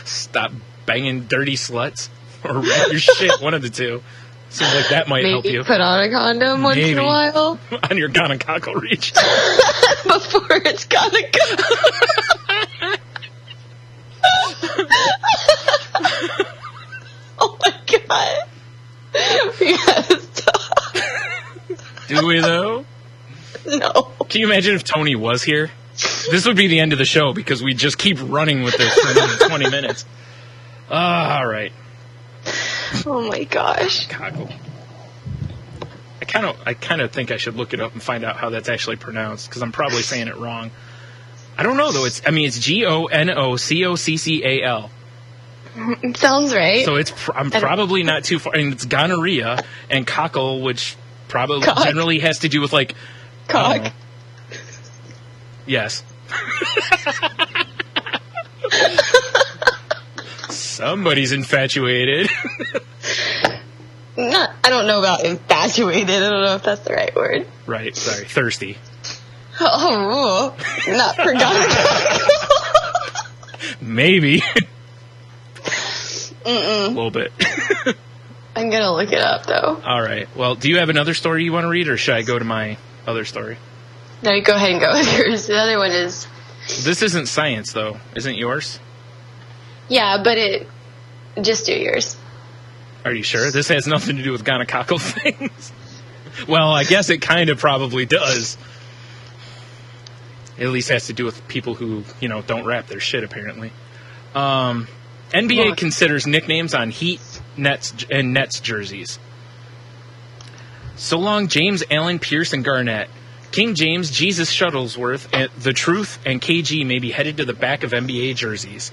stop banging dirty sluts. Or wrap your shit, one of the two. Seems like that might help you. Put on a condom once in a while. On your gonococcal reach. Before it's gonococcal. Oh my god. We gotta stop. Do we, though? No. Can you imagine if Tony was here? This would be the end of the show because we just keep running with this for another 20 minutes. All right. Oh my gosh. Cockle. I kind of think I should look it up and find out how that's actually pronounced because I'm probably saying it wrong. I don't know though. It's Gonococcal. It sounds right. So I'm probably not too far. I mean, it's gonorrhea and cockle, which probably generally has to do with like cock. Yes. Somebody's infatuated. I don't know about infatuated. I don't know if that's the right word. Right. Sorry. Thirsty. Oh, not for gonococcal. Maybe. A little bit. I'm gonna look it up though. All right. Well, do you have another story you want to read, or should I go to my other story? No, you go ahead and go with yours. The other one is... This isn't science, though. Isn't yours? Yeah, but just do yours. Are you sure? This has nothing to do with gonococcal things. Well, I guess it kind of probably does. It at least has to do with people who, don't wrap their shit, apparently. NBA considers nicknames on Heat, Nets, and Nets jerseys. So long, James, Allen, Pierce, and Garnett. King James, Jesus Shuttlesworth, and The Truth, and KG may be headed to the back of NBA jerseys.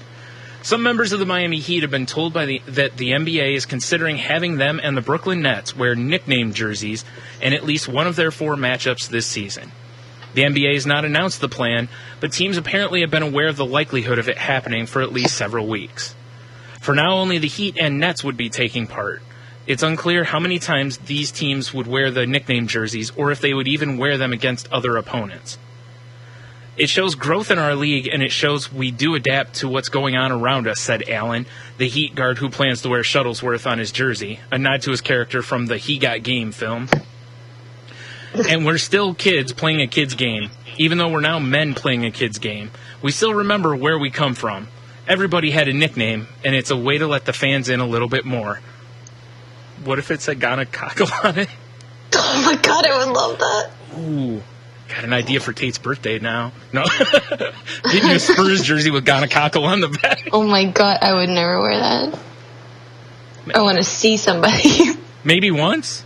Some members of the Miami Heat have been told that the NBA is considering having them and the Brooklyn Nets wear nickname jerseys in at least one of their 4 matchups this season. The NBA has not announced the plan, but teams apparently have been aware of the likelihood of it happening for at least several weeks. For now, only the Heat and Nets would be taking part. It's unclear how many times these teams would wear the nickname jerseys or if they would even wear them against other opponents. It shows growth in our league, and it shows we do adapt to what's going on around us, said Allen, the Heat guard who plans to wear Shuttlesworth on his jersey, a nod to his character from the He Got Game film. And we're still kids playing a kid's game. Even though we're now men playing a kid's game, we still remember where we come from. everybody had a nickname, and it's a way to let the fans in a little bit more. What if it said Gonococcal on it? Oh my god, I would love that. Ooh, got an idea for Tate's birthday now. No, getting you a Spurs jersey with Gonococcal on the back. Oh my god, I would never wear that. I want to see somebody. Maybe once?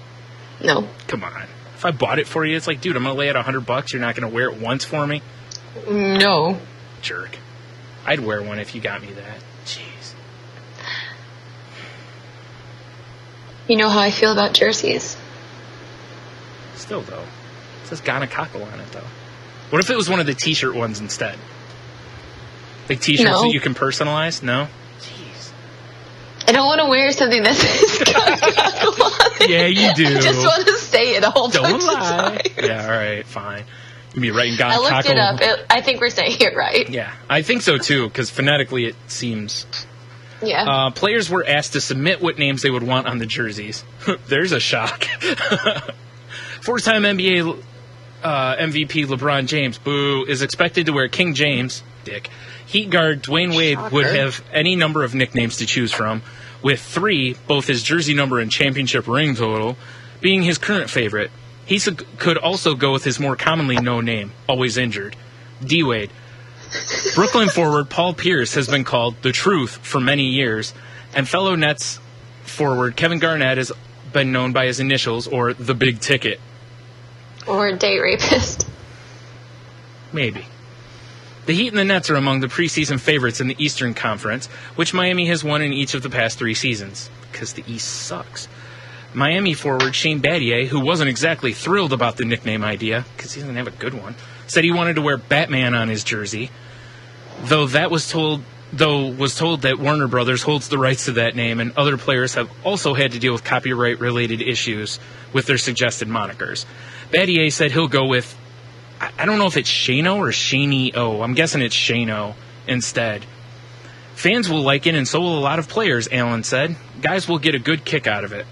No. Come on. If I bought it for you, it's like, dude, I'm going to lay out $100. You're not going to wear it once for me? No. Jerk. I'd wear one if you got me that. Jeez. You know how I feel about jerseys. Still, though. It says Gonococcal on it, though. What if it was one of the t-shirt ones instead? Like t-shirts that you can personalize? No? Jeez. I don't want to wear something that says Gonococcal on it. Yeah, you do. I just want to say it a whole bunch Don't lie. of times. Yeah, all right, fine. You'd be writing Gonococcal. I looked it up. I think we're saying it right. Yeah, I think so, too, because phonetically it seems... Yeah. Players were asked to submit what names they would want on the jerseys. There's a shock. Four-time NBA MVP LeBron James, boo, is expected to wear King James, dick. Heat guard Dwayne Wade would have any number of nicknames to choose from, with 3, both his jersey number and championship ring total, being his current favorite. He could also go with his more commonly known name, always injured, D-Wade. Brooklyn forward Paul Pierce has been called The Truth for many years, and fellow Nets forward Kevin Garnett has been known by his initials, or The Big Ticket. Or date rapist. Maybe. The Heat and the Nets are among the preseason favorites in the Eastern Conference, which Miami has won in each of the past 3 seasons, because the East sucks. Miami forward Shane Battier, who wasn't exactly thrilled about the nickname idea, because he doesn't have a good one, said he wanted to wear Batman on his jersey, though was told that Warner Brothers holds the rights to that name, and other players have also had to deal with copyright-related issues with their suggested monikers. Battier said he'll go with, I don't know if it's Shano or Shaney-O. I'm guessing it's Shano instead. Fans will like it, and so will a lot of players, Allen said. Guys will get a good kick out of it.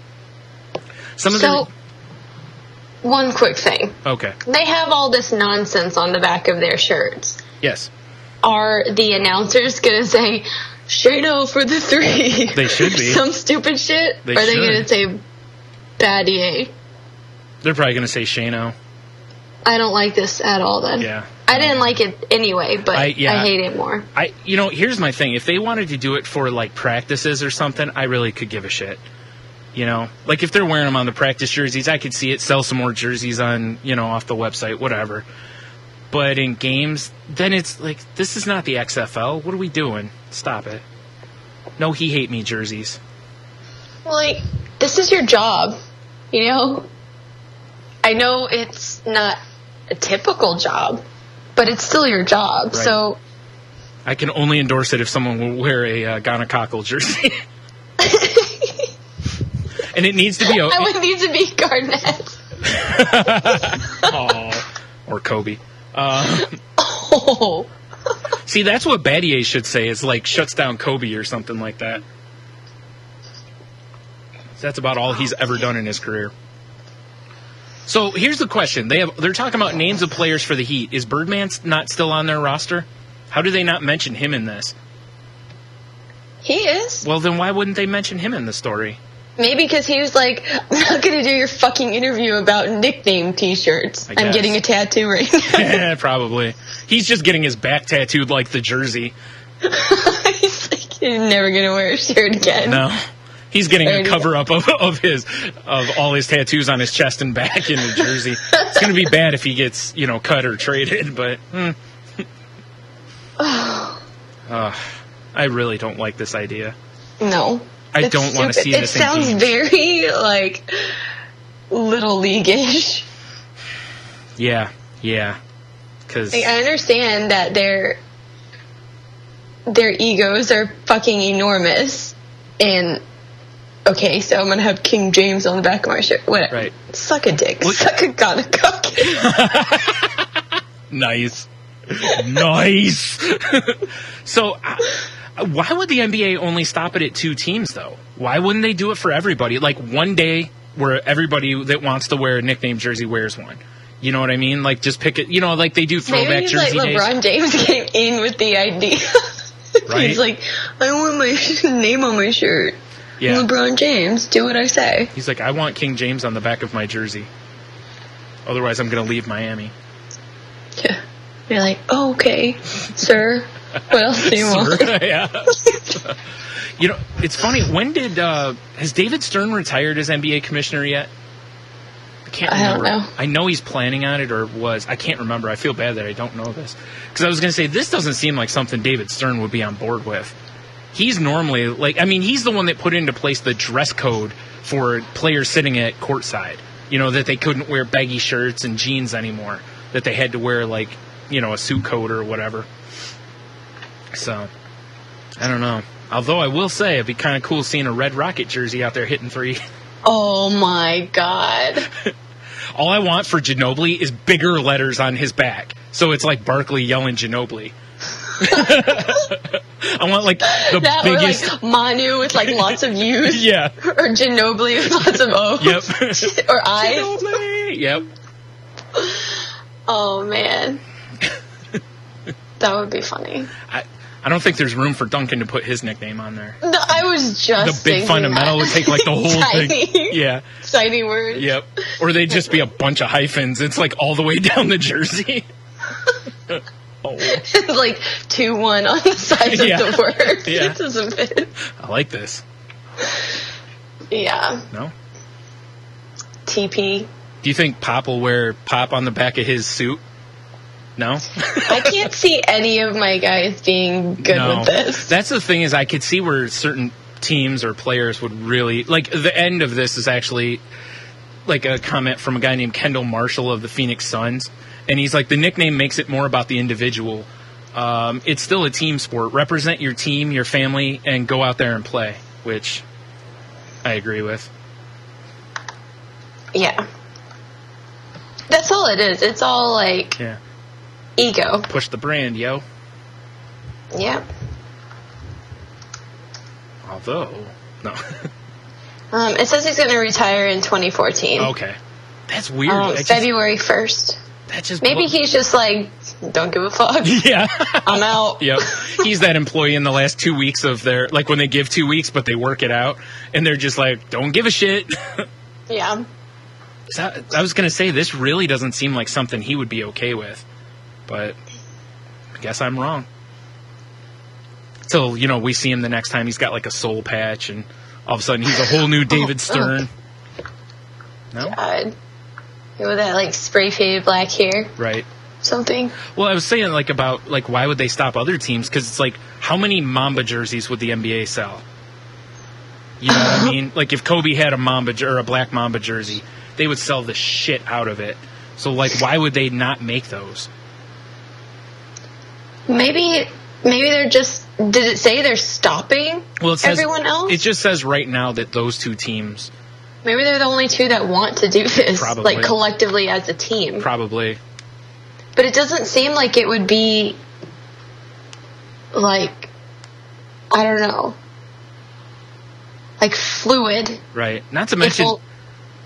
One quick thing. Okay. They have all this nonsense on the back of their shirts. Yes. Are the announcers going to say, Shano for the 3? They should be. Some stupid shit? They or are they should. going to say Battier? They're probably going to say Shano. I don't like this at all then. Yeah. I didn't like it anyway, but I hate it more. Here's my thing. If they wanted to do it for, like, practices or something, I really could give a shit. You know? Like, if they're wearing them on the practice jerseys, I could see it, sell some more jerseys on, off the website, whatever. But in games, then it's like, this is not the XFL. What are we doing? Stop it. No He Hate Me jerseys. Like, this is your job, I know it's not a typical job, but it's still your job, right. So... I can only endorse it if someone will wear a Gonococcal jersey. And it needs to be... I would need to be Garnett. Or Kobe. Oh. See, that's what Battier should say, is like, shuts down Kobe or something like that. That's about all he's ever done in his career. So here's the question. They're talking about names of players for the Heat. Is Birdman not still on their roster? How do they not mention him in this? He is. Well, then why wouldn't they mention him in the story? Maybe because he was like, I'm not going to do your fucking interview about nickname t-shirts. I'm getting a tattoo right now. Yeah, probably. He's just getting his back tattooed like the jersey. He's like, he's never going to wear a shirt again. No. He's getting a cover-up of all his tattoos on his chest and back in the jersey. It's going to be bad if he gets, cut or traded, but... I really don't like this idea. No. I don't want to see this in games. It sounds very, little league-ish. Yeah. Because I understand that their egos are fucking enormous, and okay, so I'm gonna have King James on the back of my shirt. Whatever. Right. Suck a dick. Suck a Gonococcal. Nice. So, why would the NBA only stop it at 2 teams, though? Why wouldn't they do it for everybody? Like, one day where everybody that wants to wear a nickname jersey wears one. You know what I mean? Like, just pick it. Like they do throwback Maybe jersey like LeBron days. James came in with the idea. Right? He's like, I want my name on my shirt. Yeah. LeBron James, do what I say. He's like, I want King James on the back of my jersey. Otherwise, I'm going to leave Miami. Yeah. You're like, oh, okay, sir. What else do you want? Yeah. You know, it's funny. When did has David Stern retired as NBA commissioner yet? I can't remember. I don't know. I know he's planning on it or was. I can't remember. I feel bad that I don't know this. Because I was going to say, this doesn't seem like something David Stern would be on board with. He's normally, like, I mean, he's the one that put into place the dress code for players sitting at courtside. You know, that they couldn't wear baggy shirts and jeans anymore. That they had to wear, like, you know, a suit coat or whatever. So, I don't know. Although I will say, it'd be kind of cool seeing a Red Rocket jersey out there hitting three. Oh my god. All I want for Ginobili is bigger letters on his back. So it's like Barkley yelling Ginobili. I want like the that biggest. Or like Manu with like lots of U's. Yeah. Or Ginobili with lots of O's. Yep. Or I's. Ginobili. Yep. Oh man. That would be funny. I don't think there's room for Duncan to put his nickname on there. No, I was just the big fundamental would take like the whole tiny, thing. Yeah. Tiny words. Yep. Or they'd just be a bunch of hyphens. It's like all the way down the jersey. Oh. Like 2-1 on the sides of the word. Yeah. It doesn't fit. I like this. Yeah. No? TP. Do you think Pop will wear Pop on the back of his suit? No? I can't see any of my guys being good with this. That's the thing is I could see where certain teams or players would really... Like, the end of this is actually like a comment from a guy named Kendall Marshall of the Phoenix Suns. And he's like, the nickname makes it more about the individual. It's still a team sport. Represent your team, your family, and go out there and play, which I agree with. Yeah. That's all it is. It's all like... Yeah. Ego. Push the brand, yo. Yep. Although, no. It says he's going to retire in 2014. Okay. That's weird. February 1st. That just Maybe he's just like, don't give a fuck. Yeah. I'm out. Yep. He's that employee in the last 2 weeks of their, like when they give 2 weeks, but they work it out, and they're just like, don't give a shit. Yeah. I was going to say, this really doesn't seem like something he would be okay with. But I guess I'm wrong. So, you know, we see him the next time he's got like a soul patch and all of a sudden he's a whole new David Stern. No? God. With that like spray faded black hair. Right. Something. Well, I was saying like about like why would they stop other teams? Because it's like how many Mamba jerseys would the NBA sell? You know what I mean? Like if Kobe had a Mamba or a black Mamba jersey, they would sell the shit out of it. So like why would they not make those? Maybe they're just... Did it say they're stopping everyone else? It just says right now that those two teams... Maybe they're the only two that want to do this. Probably. Like, collectively as a team. Probably. But it doesn't seem like it would be... Like... I don't know. Like, fluid. Right. Not to mention...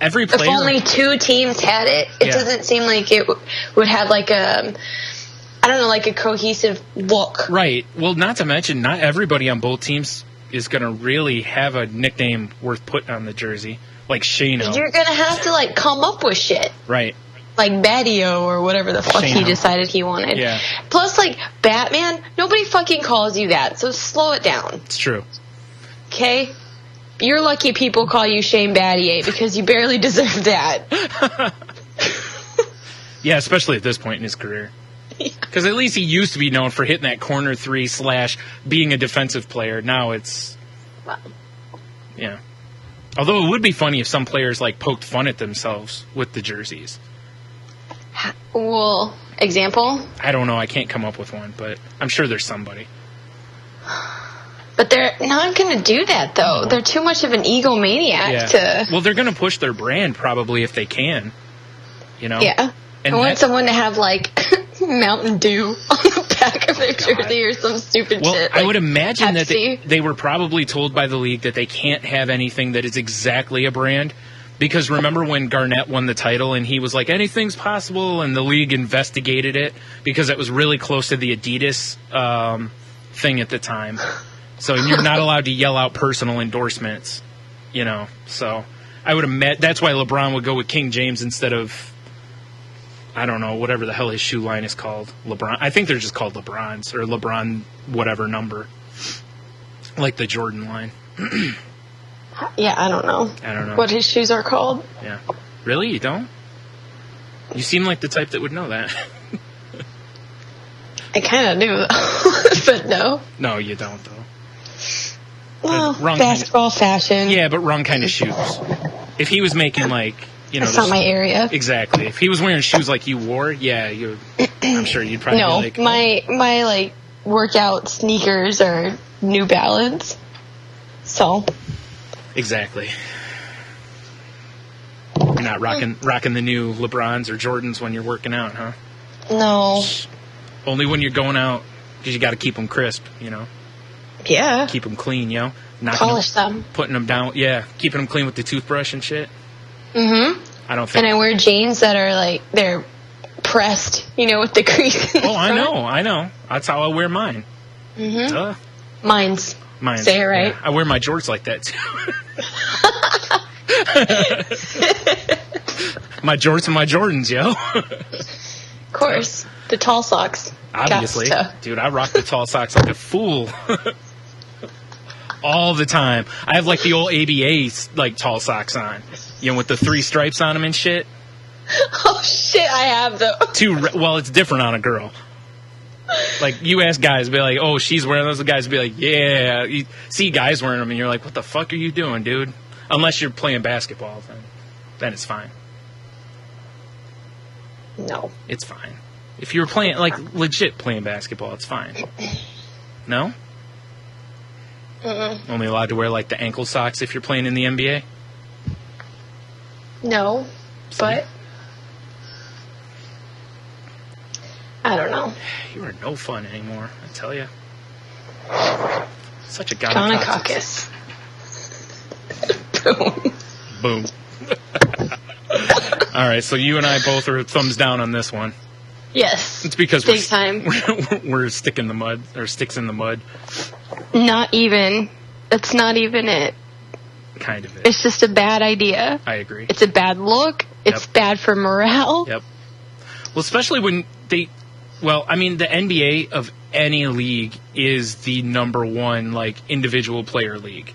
every player... If only two teams had it, it doesn't seem like it would have like a... I don't know, like a cohesive look. Right. Well, not to mention, not everybody on both teams is going to really have a nickname worth putting on the jersey. Like Shano. You're going to have to, like, come up with shit. Right. Like Badio or whatever the fuck he decided he wanted. Yeah. Plus, like, Batman, nobody fucking calls you that, so slow it down. It's true. Okay? You're lucky people call you Shane Battier because you barely deserve that. Yeah, especially at this point in his career. Because at least he used to be known for hitting that corner three / being a defensive player. Now it's... Yeah. Although it would be funny if some players like poked fun at themselves with the jerseys. Well, example? I don't know. I can't come up with one, but I'm sure there's somebody. But they're not going to do that, though. No. They're too much of an egomaniac to... Well, they're going to push their brand probably if they can. You know? Yeah. And I want someone to have, like, Mountain Dew on the back of their jersey or some stupid shit. I would imagine that they were probably told by the league that they can't have anything that is exactly a brand. Because remember when Garnett won the title and he was like, anything's possible, and the league investigated it because it was really close to the Adidas thing at the time. So you're not allowed to yell out personal endorsements, you know. So I would have that's why LeBron would go with King James instead of, I don't know, whatever the hell his shoe line is called. LeBron. I think they're just called LeBrons or LeBron whatever number. Like the Jordan line. Yeah, I don't know. What his shoes are called. Yeah. Really? You don't? You seem like the type that would know that. I kind of do, but no. No, you don't, though. Well, basketball fashion. Yeah, but wrong kind of shoes. If he was making, like, you know... That's not my area. Exactly. If he was wearing shoes like you wore, yeah, I'm sure you'd probably be like... No, my, like, workout sneakers are New Balance. So... Exactly. You're not rocking the new LeBrons or Jordans when you're working out, huh? No. Only when you're going out, because you got to keep them crisp, you know? Yeah. Keep them clean, yo. Polish them. Putting them down, yeah. Keeping them clean with the toothbrush and shit. Mm-hmm. I don't think... And I wear jeans that are, like, they're pressed, you know, with the crease. Oh, I know. That's how I wear mine. Mm-hmm. Mine's. Say it right. Yeah. I wear my jorts like that, too. My jorts and my Jordans, yo. Of course. The tall socks. Obviously. Dude, I rock the tall socks like a fool. All the time. I have, like, the old ABA, like, tall socks on. You know, with the 3 stripes on them and shit. Oh, shit, I have those. Well, it's different on a girl. Like, you ask guys, be like, oh, she's wearing those. The guys be like, yeah. You see guys wearing them, and you're like, what the fuck are you doing, dude? Unless you're playing basketball, then it's fine. No. It's fine. If you were playing, like, legit playing basketball, it's fine. No? Mm-mm. Only allowed to wear, like, the ankle socks if you're playing in the NBA? No, but... I don't know. You are no fun anymore, I tell you. Such a Gonococcal. Boom. All right, so you and I both are thumbs down on this one. Yes. It's because big time. We're sticks in the mud. Not even. That's not even it. Kind of it. It's just a bad idea. I agree. It's a bad look. It's bad for morale. Yep. Well, especially when the NBA of any league is the number one, like, individual player league.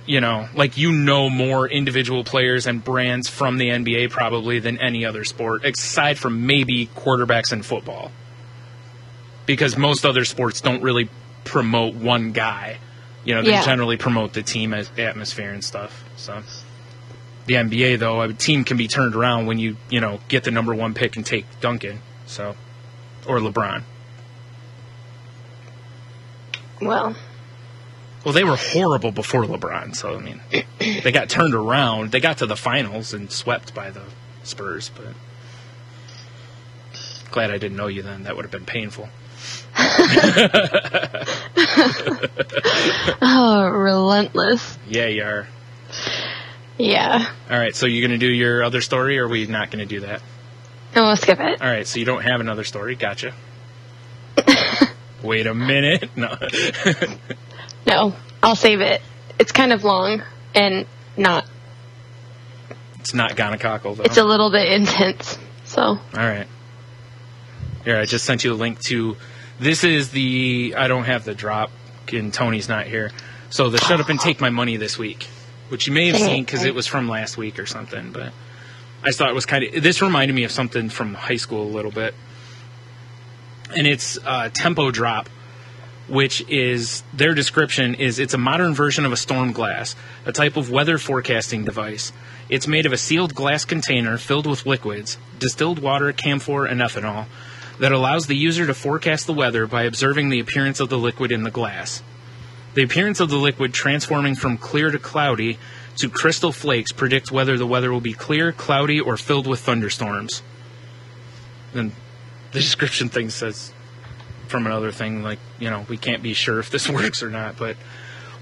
You know, like, more individual players and brands from the NBA probably than any other sport, aside from maybe quarterbacks in football. Because most other sports don't really promote one guy. You know, they generally promote the team atmosphere and stuff. So, the NBA, though, a team can be turned around when you get the number 1 pick and take Duncan. So, or LeBron. Well, they were horrible before LeBron, so, I mean, they got turned around. They got to the finals and swept by the Spurs, but glad I didn't know you then. That would have been painful. Oh, relentless. Yeah, you are. Yeah. All right, so you going to do your other story, or are we not going to do that? No, we'll skip it. All right, so you don't have another story. Gotcha. Wait a minute. No. No, I'll save it. It's kind of long and not. It's not Gonococcal, though. It's a little bit intense, so. All right. Here, I just sent you a link to. This is I don't have the drop, and Tony's not here. So the Shut Up and Take My Money this week, which you may have seen because it was from last week or something, but I thought it was this reminded me of something from high school a little bit. And it's Tempo Drop, which is, their description is, it's a modern version of a storm glass, a type of weather forecasting device. It's made of a sealed glass container filled with liquids, distilled water, camphor, and ethanol, that allows the user to forecast the weather by observing the appearance of the liquid in the glass. The appearance of the liquid transforming from clear to cloudy to crystal flakes predicts whether the weather will be clear, cloudy, or filled with thunderstorms. And the description thing says, from another thing, like, we can't be sure if this works or not, but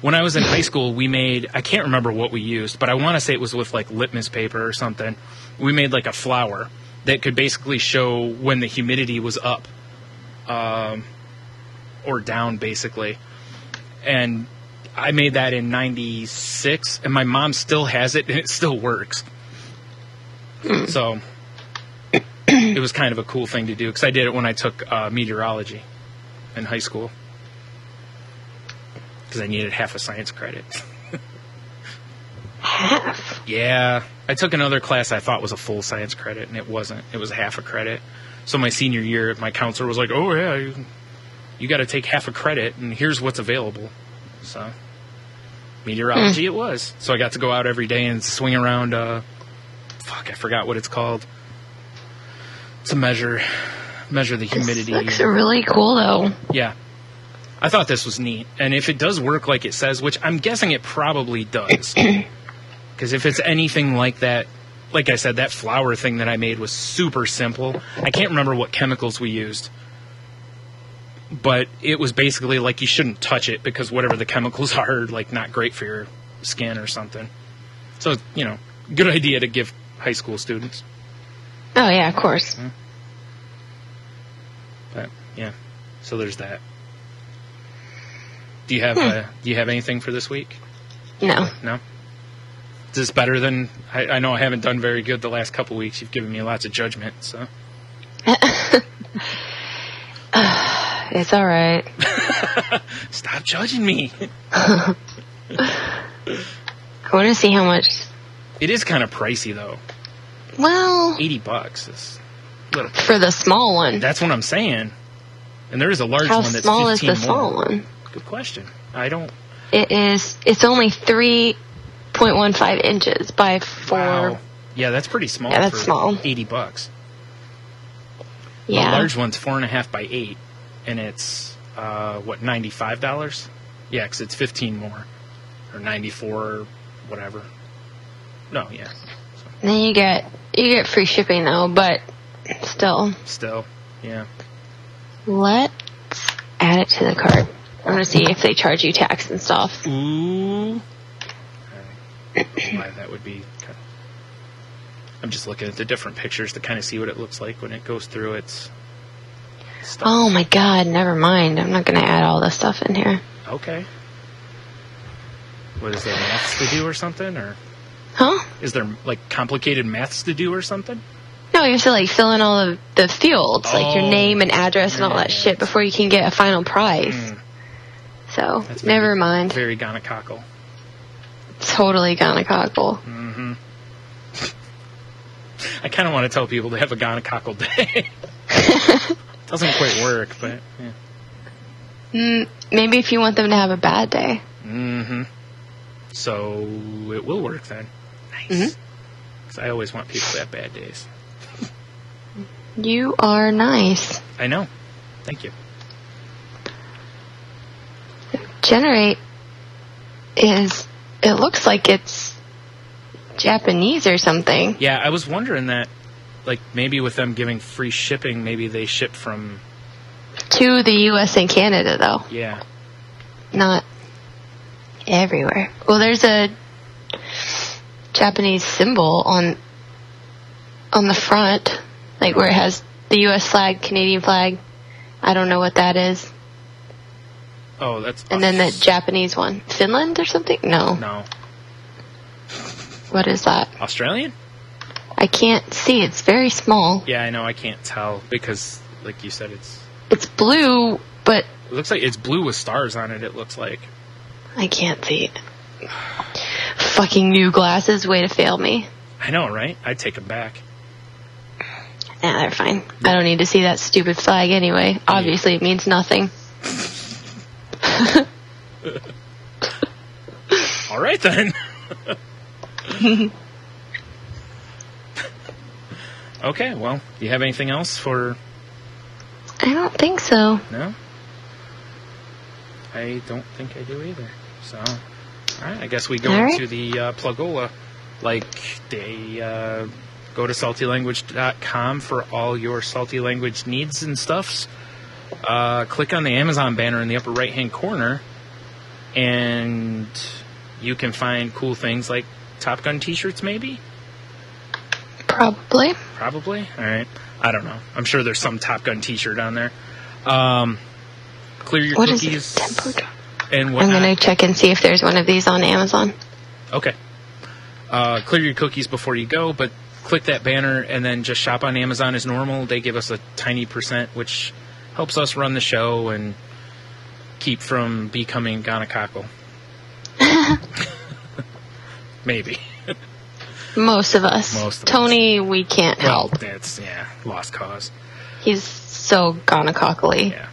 when I was in high school, we made, I can't remember what we used, but I want to say it was with, like, litmus paper or something. We made, like, a flower that could basically show when the humidity was up. or down, basically. And I made that in 96, and my mom still has it, and it still works. So it was kind of a cool thing to do, because I did it when I took meteorology in high school, because I needed half a science credit. Half? Yeah. I took another class I thought was a full science credit, and it wasn't. It was half a credit. So my senior year, my counselor was like, oh, yeah, you got to take half a credit, and here's what's available. So meteorology it was. So I got to go out every day and swing around, I forgot what it's called, to measure the humidity. This looks really cool, though. Yeah. I thought this was neat. And if it does work like it says, which I'm guessing it probably does, because if it's anything like that, like I said, that flower thing that I made was super simple. I can't remember what chemicals we used, but it was basically like you shouldn't touch it because whatever the chemicals are, like not great for your skin or something. So, good idea to give high school students. Oh, yeah, of course. But, yeah. So there's that. Do you have anything for this week? No. No? Is this better than... I know I haven't done very good the last couple weeks. You've given me lots of judgment, so... It's all right. Stop judging me. I want to see how much... It is kind of pricey, though. Well... $80 is a little... For the small one. That's what I'm saying. And there is a large how one that's 15 small is the more. small one? Good question. I don't... It's only 3.15 inches by 4... Wow. Yeah, that's pretty small. Yeah, that's for small. $80. Yeah. The large one's 4.5 by 8, and it's $95? Yeah, because it's 15 more, or 94, whatever. No, yeah. So. Then you get free shipping though, but still, yeah. Let's add it to the cart. I'm gonna see if they charge you tax and stuff. Ooh. Why that would be. I'm just looking at the different pictures to kind of see what it looks like when it goes through its stuff. Oh my god, never mind. I'm not going to add all this stuff in here. Okay. What is there, maths to do or something? Or Huh? is there, like, complicated maths to do or something? No, you have to, like, fill in all of the fields, like your name and address and all that shit before you can get a final prize. So, That's never mind. Very Gonococcal. Totally Gonococcal. Mm-hmm. I kind of want to tell people to have a Gonococcal day. Doesn't quite work, but yeah. Maybe if you want them to have a bad day. Mm-hmm. So it will work then. Nice. Because I always want people to have bad days. You are nice. I know. Thank you. Generate it looks like it's Japanese or something. Yeah, I was wondering that, like, maybe with them giving free shipping, maybe they ship from... To the U.S. and Canada, though. Yeah. Not everywhere. Well, there's a Japanese symbol on the front, like where it has the U.S. flag, Canadian flag. I don't know what that is. Oh, that's... And then the Japanese one. Finland or something? No. No. What is that? Australian? I can't see. It's very small. Yeah, I know. I can't tell because, like you said, It's blue, but... It looks like it's blue with stars on it, it looks like. I can't see it. Fucking new glasses. Way to fail me. I know, right? I'd take them back. Nah, they're fine. I don't need to see that stupid flag anyway. Obviously, it means nothing. All right, then. Okay, well, do you have anything else for... I don't think so. No? I don't think I do either. So, all right, I guess we go into the Plugola. Like, they go to saltylanguage.com for all your salty language needs and stuffs. Click on the Amazon banner in the upper right-hand corner, and you can find cool things like Top Gun t-shirts, maybe? Probably. Probably? All right. I don't know. I'm sure there's some Top Gun t-shirt on there. clear your What is cookies. it? Tempo drop. And I'm whatnot. going to check and see if there's one of these on Amazon. Okay. Clear your cookies before you go, but click that banner and then just shop on Amazon as normal. They give us a tiny %, which helps us run the show and keep from becoming Gonococcal. Maybe. Most of us. Most of Tony, we can't help. That's, lost cause. He's so Gonococcal-y. Yeah.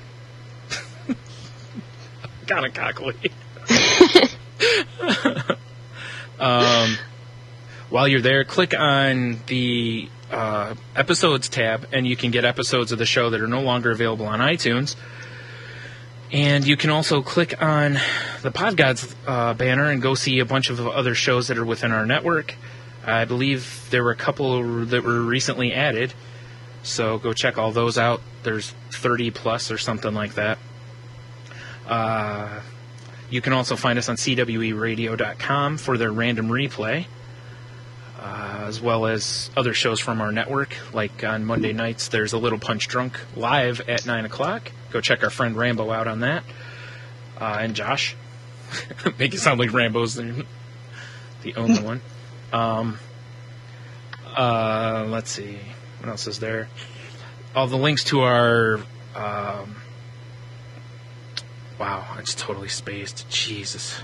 Gonococcal-y. While you're there, click on the episodes tab, and you can get episodes of the show that are no longer available on iTunes. And you can also click on the Podgods banner and go see a bunch of other shows that are within our network. I believe there were a couple that were recently added, so go check all those out. There's 30 plus or something like that. You can also find us on CWEradio.com for their random replay, as well as other shows from our network. Like on Monday nights, there's a Little Punch Drunk live at 9 o'clock. Go check our friend Rambo out on that. And Josh. Make it sound like Rambo's the only one. Let's see. What else is there? All the links to our... wow, I just totally spaced. Jesus.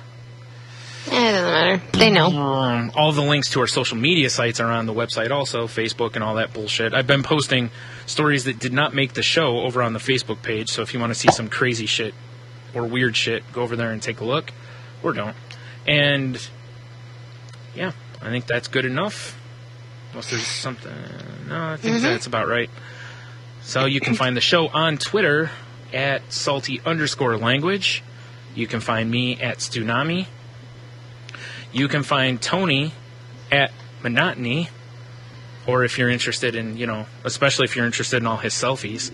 It doesn't matter. They know. All the links to our social media sites are on the website also, Facebook and all that bullshit. I've been posting stories that did not make the show over on the Facebook page, so if you want to see some crazy shit or weird shit, go over there and take a look. Or don't. And, yeah, I think that's good enough. Unless there's something... No, I think that's about right. So you can find the show on Twitter at salty_language. You can find me at Stunami. You can find Tony at Monotony, or if you're interested in, especially if you're interested in all his selfies.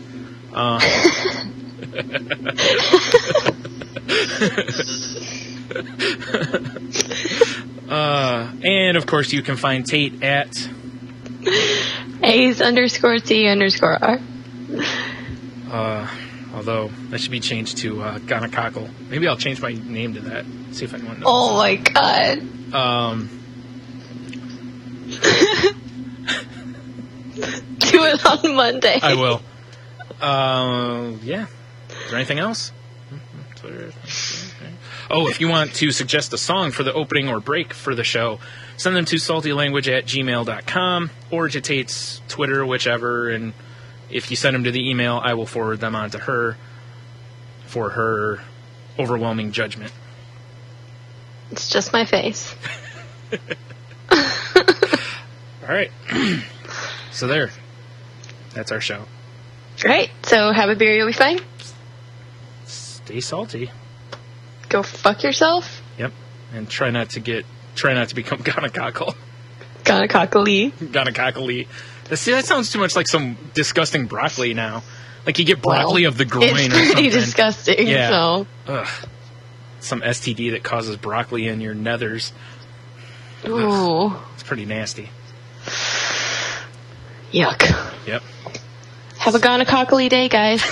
And, of course, you can find Tate at... A's_T_R. Although, that should be changed to Gonococcal. Maybe I'll change my name to that. See if anyone knows. Oh my god. Do it on Monday. I will. Yeah. Is there anything else? Oh, if you want to suggest a song for the opening or break for the show, send them to saltylanguage@gmail.com or to Tate's Twitter, whichever, and if you send them to the email, I will forward them on to her for her overwhelming judgment. It's just my face. All right. So there. That's our show. Great. So have a beer, you'll be fine. Stay salty. Go fuck yourself. Yep. And try not to become Gonococcal. Gonococcal-y. Gonococcal-y. See, that sounds too much like some disgusting broccoli now. Like you get broccoli of the groin or something. It's pretty disgusting, yeah. so. Ugh. Some STD that causes broccoli in your nethers. Ooh. Ugh. It's pretty nasty. Yuck. Yep. Have a Gonococcal-y day, guys.